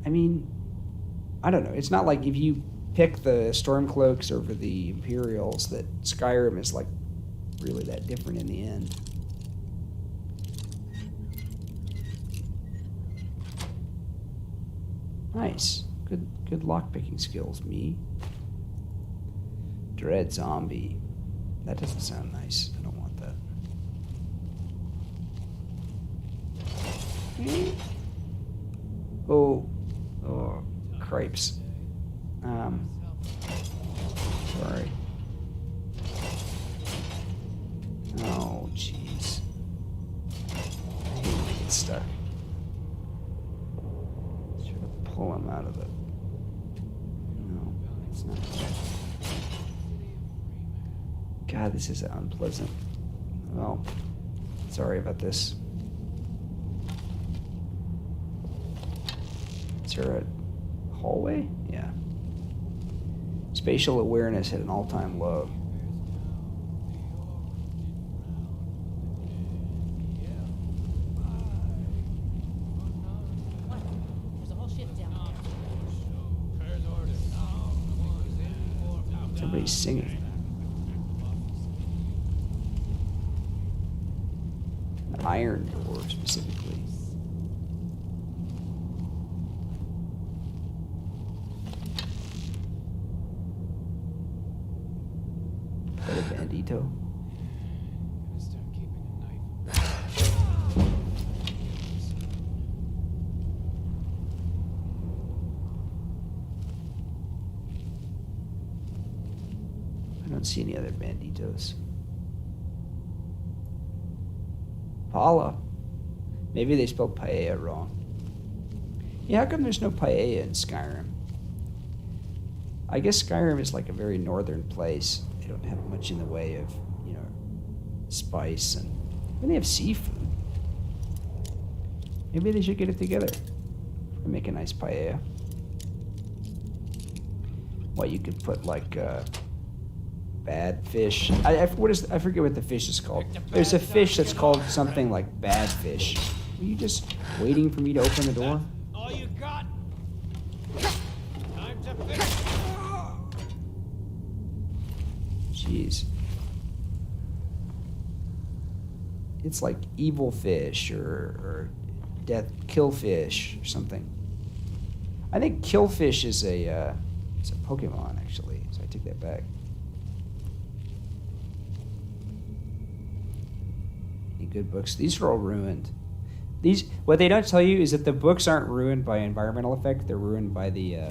I mean, I don't know. It's not like if you pick the Stormcloaks over the Imperials that Skyrim is like really that different in the end. Nice. Good lockpicking skills, me. Dread zombie. That doesn't sound nice. I don't want that. Oh, cripes. Sorry. Oh, jeez. I hate when I get stuck. Try to pull him out of the... No, it's not. God, this is unpleasant. Well, sorry about this. Is there a hallway? Yeah. Spatial awareness at an all-time low. Somebody's singing. An iron door, specifically. Is that a bandito? Start keeping a knife. I don't see any other banditos. Paella. Maybe they spelled paella wrong. Yeah, how come there's no paella in Skyrim? I guess Skyrim is like a very northern place. They don't have much in the way of, you know, spice, and they have seafood. Maybe they should get it together and make a nice paella. What, you could put like bad fish. I forget what the fish is called. There's a fish that's called something like bad fish. Were you just waiting for me to open the door? All you got? Time to finish. Jeez. It's like evil fish or death killfish or something. I think killfish is it's a Pokemon actually, so I take that back. Any good books? These are all ruined. What they don't tell you is that the books aren't ruined by environmental effect; they're ruined by the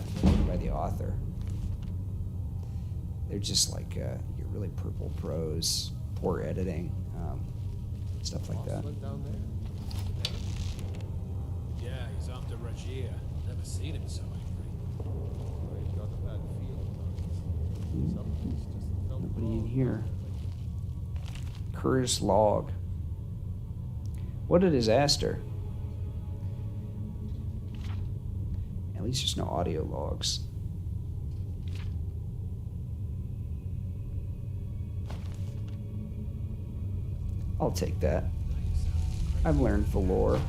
author. They're just like really purple prose, poor editing, stuff like that. Down there. Yeah, he's off to Regia. Never seen him so angry. He's got a bad feeling about it. Something's just felt Nobody in wrong. here. Kerr's log. What a disaster. At least there's no audio logs. I'll take that. I've learned the lore.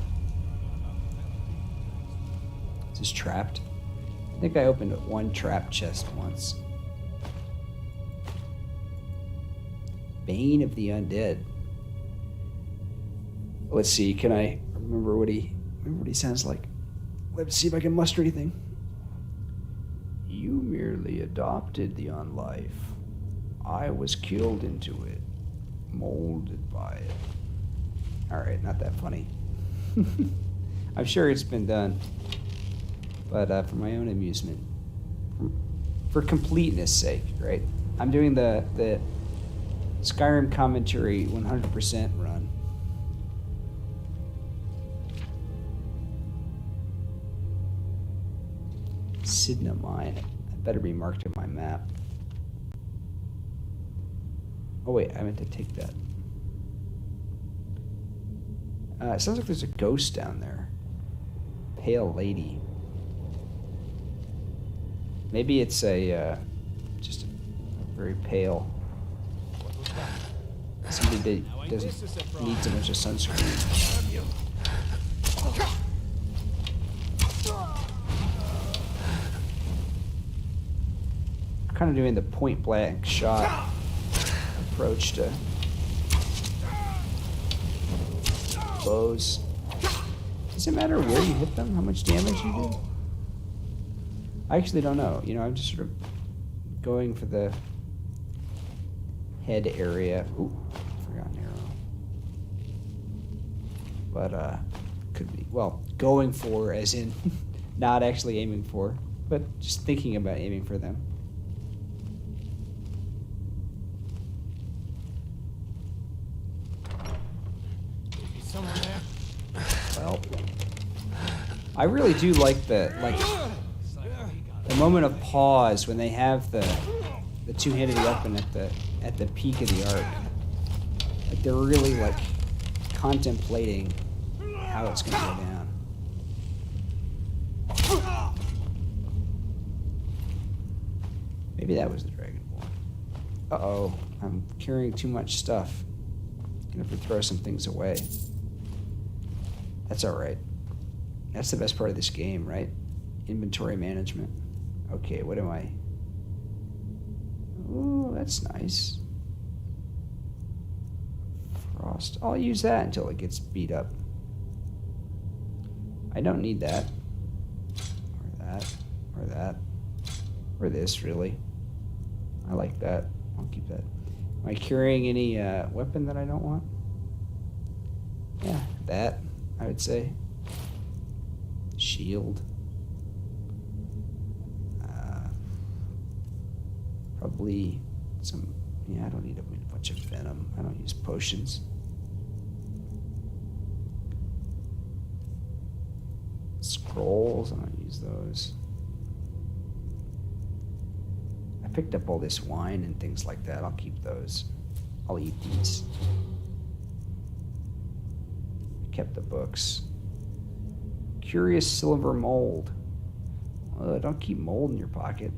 This is trapped. I think I opened one trap chest once. Bane of the Undead. Let's see, can I remember what he sounds like? Let's see if I can muster anything. You merely adopted the unlife. I was killed into it. molded by it. Alright, not that funny. I'm sure it's been done. But for my own amusement. For completeness sake, right? I'm doing the Skyrim commentary 100% run. Sidna Mine. That better be marked in my map. Oh wait, I meant to take that. It sounds like there's a ghost down there. Pale lady. Maybe it's a just a very pale. Somebody that doesn't need so much of sunscreen. Kind of doing the point blank shot approach to bows. Does it matter where you hit them? How much damage you do? I actually don't know. You know, I'm just sort of going for the head area. Ooh, forgot an arrow. But, could be. Well, going for as in not actually aiming for, but just thinking about aiming for them. Someone there? Well, I really do like the moment of pause when they have the two-handed weapon at the peak of the arc. Like they're really like contemplating how it's going to go down. Maybe that was the Dragonborn. Uh-oh, I'm carrying too much stuff. Gonna have to throw some things away. That's all right. That's the best part of this game, right? Inventory management. Okay, what am I? Ooh, that's nice. Frost. I'll use that until it gets beat up. I don't need that. Or that. Or that. Or this, really. I like that. I'll keep that. Am I carrying any weapon that I don't want? Yeah, that, I would say. Shield. Probably some... Yeah, I don't need a bunch of venom. I don't use potions. Scrolls, I don't use those. I picked up all this wine and things like that. I'll keep those. I'll eat these. Kept the books. Curious silver mold. Don't keep mold in your pocket.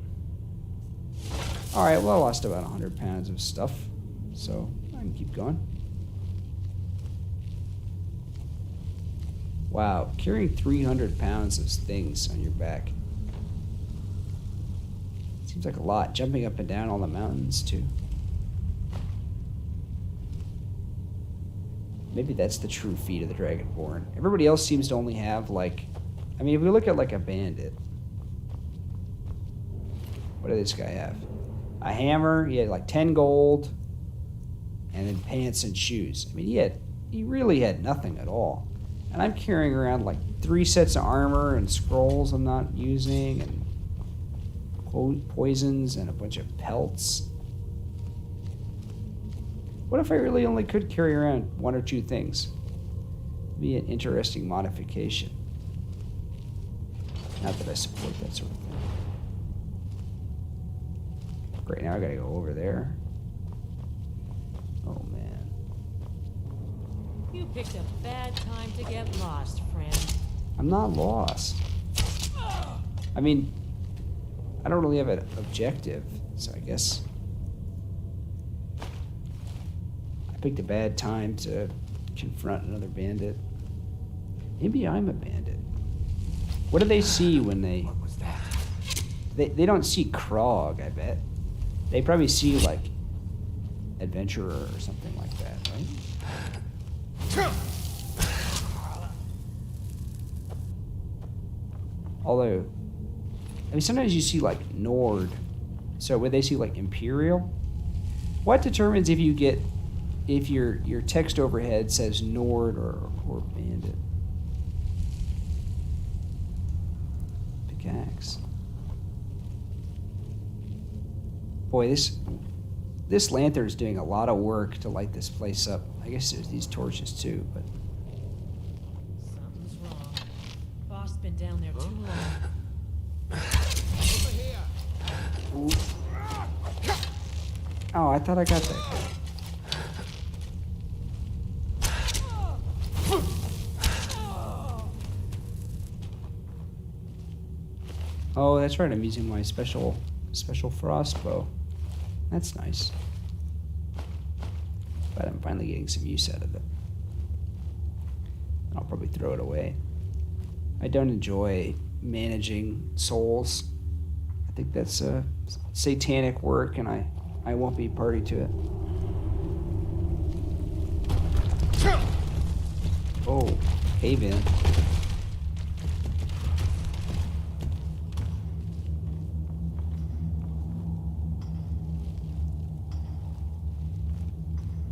Alright, well, I lost about 100 pounds of stuff, so I can keep going. Wow, carrying 300 pounds of things on your back. Seems like a lot. Jumping up and down all the mountains, too. Maybe that's the true feat of the Dragonborn. Everybody else seems to only have, like... I mean, if we look at, like, a bandit... What did this guy have? A hammer, he had, like, 10 gold, and then pants and shoes. I mean, he really had nothing at all. And I'm carrying around, like, 3 sets of armor and scrolls I'm not using, and poisons, and a bunch of pelts. What if I really only could carry around 1 or 2 things? Be an interesting modification. Not that I support that sort of thing. Great, now I gotta go over there. Oh, man. You picked a bad time to get lost, friend. I'm not lost. I mean, I don't really have an objective, so I guess... I picked a bad time to confront another bandit. Maybe I'm a bandit. What do they see when they... What was that? They don't see Krog, I bet. They probably see, like, Adventurer or something like that, right? Although, I mean, sometimes you see, like, Nord. So would they see, like, Imperial? What determines if you get if your text overhead says Nord or Bandit. Pickaxe. Boy, this lantern's doing a lot of work to light this place up. I guess there's these torches too, but Something's wrong. Boss been down there too long. ooh. Oh, I thought I got that guy. Oh, that's right. I'm using my special frost bow. That's nice. But I'm finally getting some use out of it. I'll probably throw it away. I don't enjoy managing souls. I think that's satanic work, and I won't be party to it. Oh, cave in.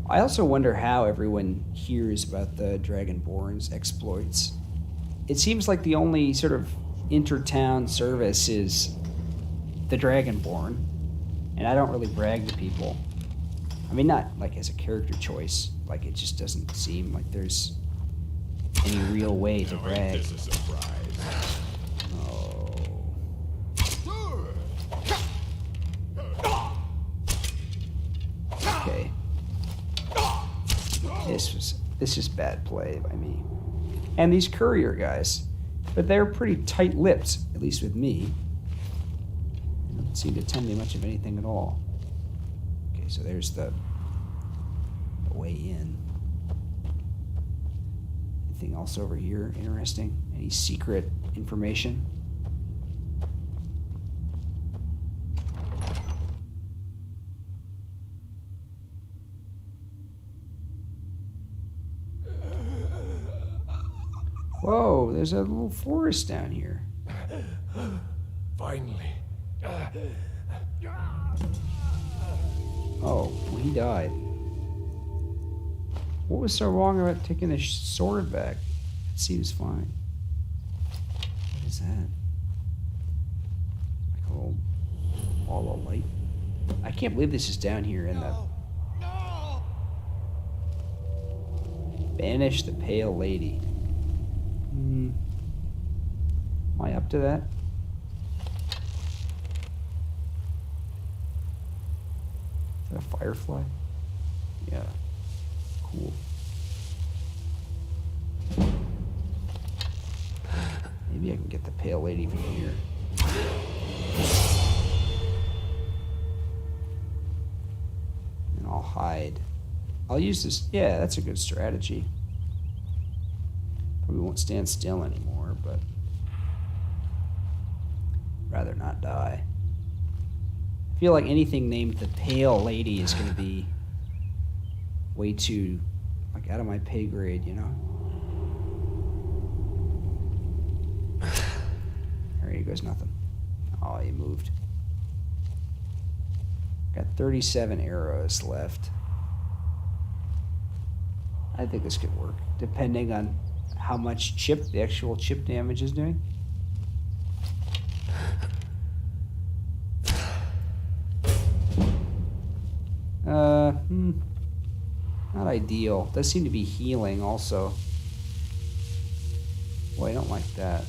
I also wonder how everyone hears about the Dragonborn's exploits. It seems like the only sort of inter-town service is the Dragonborn, and I don't really brag to people. I mean, not like as a character choice, like it just doesn't seem like there's any real way to brag. This is a surprise. Oh. Okay. This is bad play by me. And these courier guys, but they're pretty tight-lipped, at least with me. They don't seem to tell me much of anything at all. Okay, so there's the way in. Anything else over here interesting? Any secret information? Whoa, there's a little forest down here. Finally. Oh, well, he died. What was so wrong about taking the sword back? It seems fine. What is that? Like a little ball of light? I can't believe this is down here in the... Banish the Pale Lady. Am I up to that? Is that a firefly? Yeah. Cool. Maybe I can get the Pale Lady from here. And I'll hide. I'll use this. Yeah, that's a good strategy. Probably won't stand still anymore, but rather not die. I feel like anything named the Pale Lady is going to be way too, like, out of my pay grade, you know? There goes nothing. Oh, he moved. Got 37 arrows left. I think this could work, depending on how much the actual chip damage is doing. Not ideal. Does seem to be healing also. Boy, I don't like that.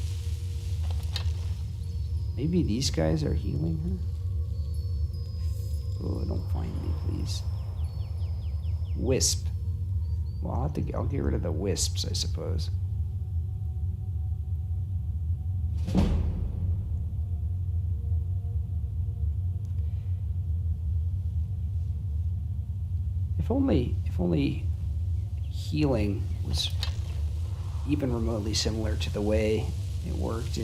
Maybe these guys are healing her? Oh, don't find me, please. Wisp. Well, I'll get rid of the wisps, I suppose. If only healing was even remotely similar to the way it worked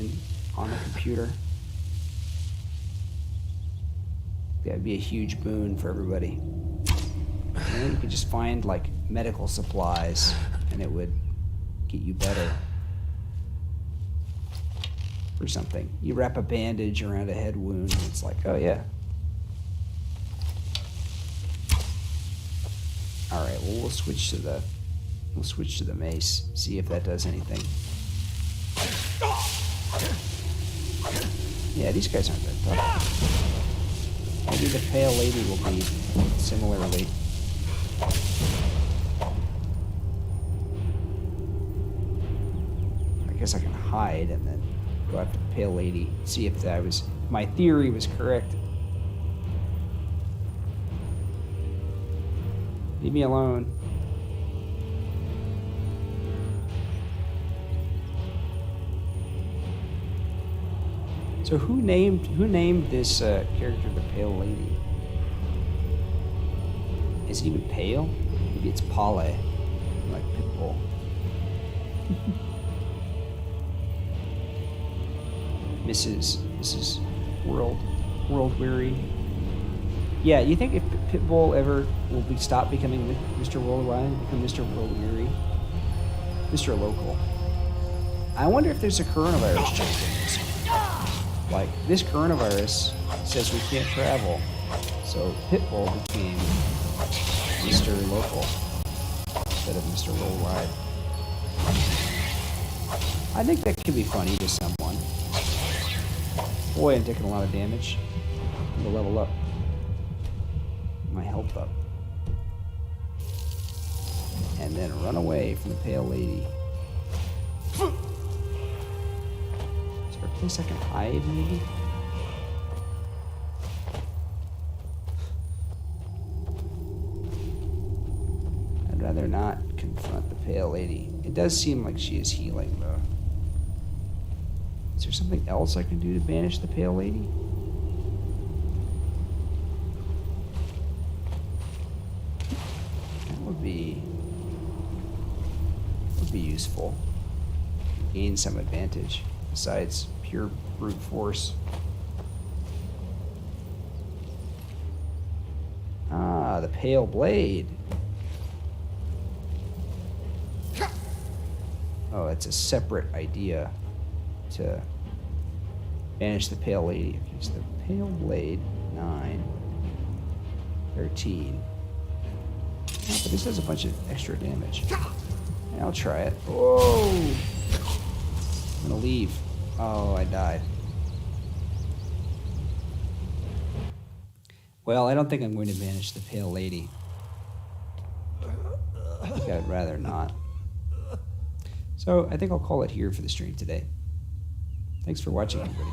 on the computer. That'd be a huge boon for everybody. And then you could just find like medical supplies and it would get you better. Or something. You wrap a bandage around a head wound and it's like, oh yeah. All right. Well, we'll switch to the mace. See if that does anything. Yeah, these guys aren't that tough. Maybe the pale lady will be similarly. I guess I can hide and then go after the pale lady. See if my theory was correct. Leave me alone. So who named this character the Pale Lady? Is it even pale? Maybe it's Pale, like Pitbull. Mrs. World Weary. Yeah, you think if Pitbull ever will stop becoming Mr. Worldwide and become Mr. World Weary? Mr. Local. I wonder if there's a coronavirus joke in this. Like, this coronavirus says we can't travel, so Pitbull became Mr. Local instead of Mr. Worldwide. I think that could be funny to someone. Boy, I'm taking a lot of damage. I'm gonna level up. My health up. And then run away from the Pale Lady. Is there a place I can hide, maybe? I'd rather not confront the Pale Lady. It does seem like she is healing, though. Is there something else I can do to banish the Pale Lady? That would be useful. Gain some advantage besides pure brute force. Ah, the Pale Blade. Oh, it's a separate idea to banish the Pale Lady. Okay, so the Pale Blade, 9, 13. Oh, but this does a bunch of extra damage. Yeah, I'll try it. Whoa! I'm gonna leave. Oh, I died. Well, I don't think I'm going to banish the Pale Lady. I think I'd rather not. So I think I'll call it here for the stream today. Thanks for watching, everybody.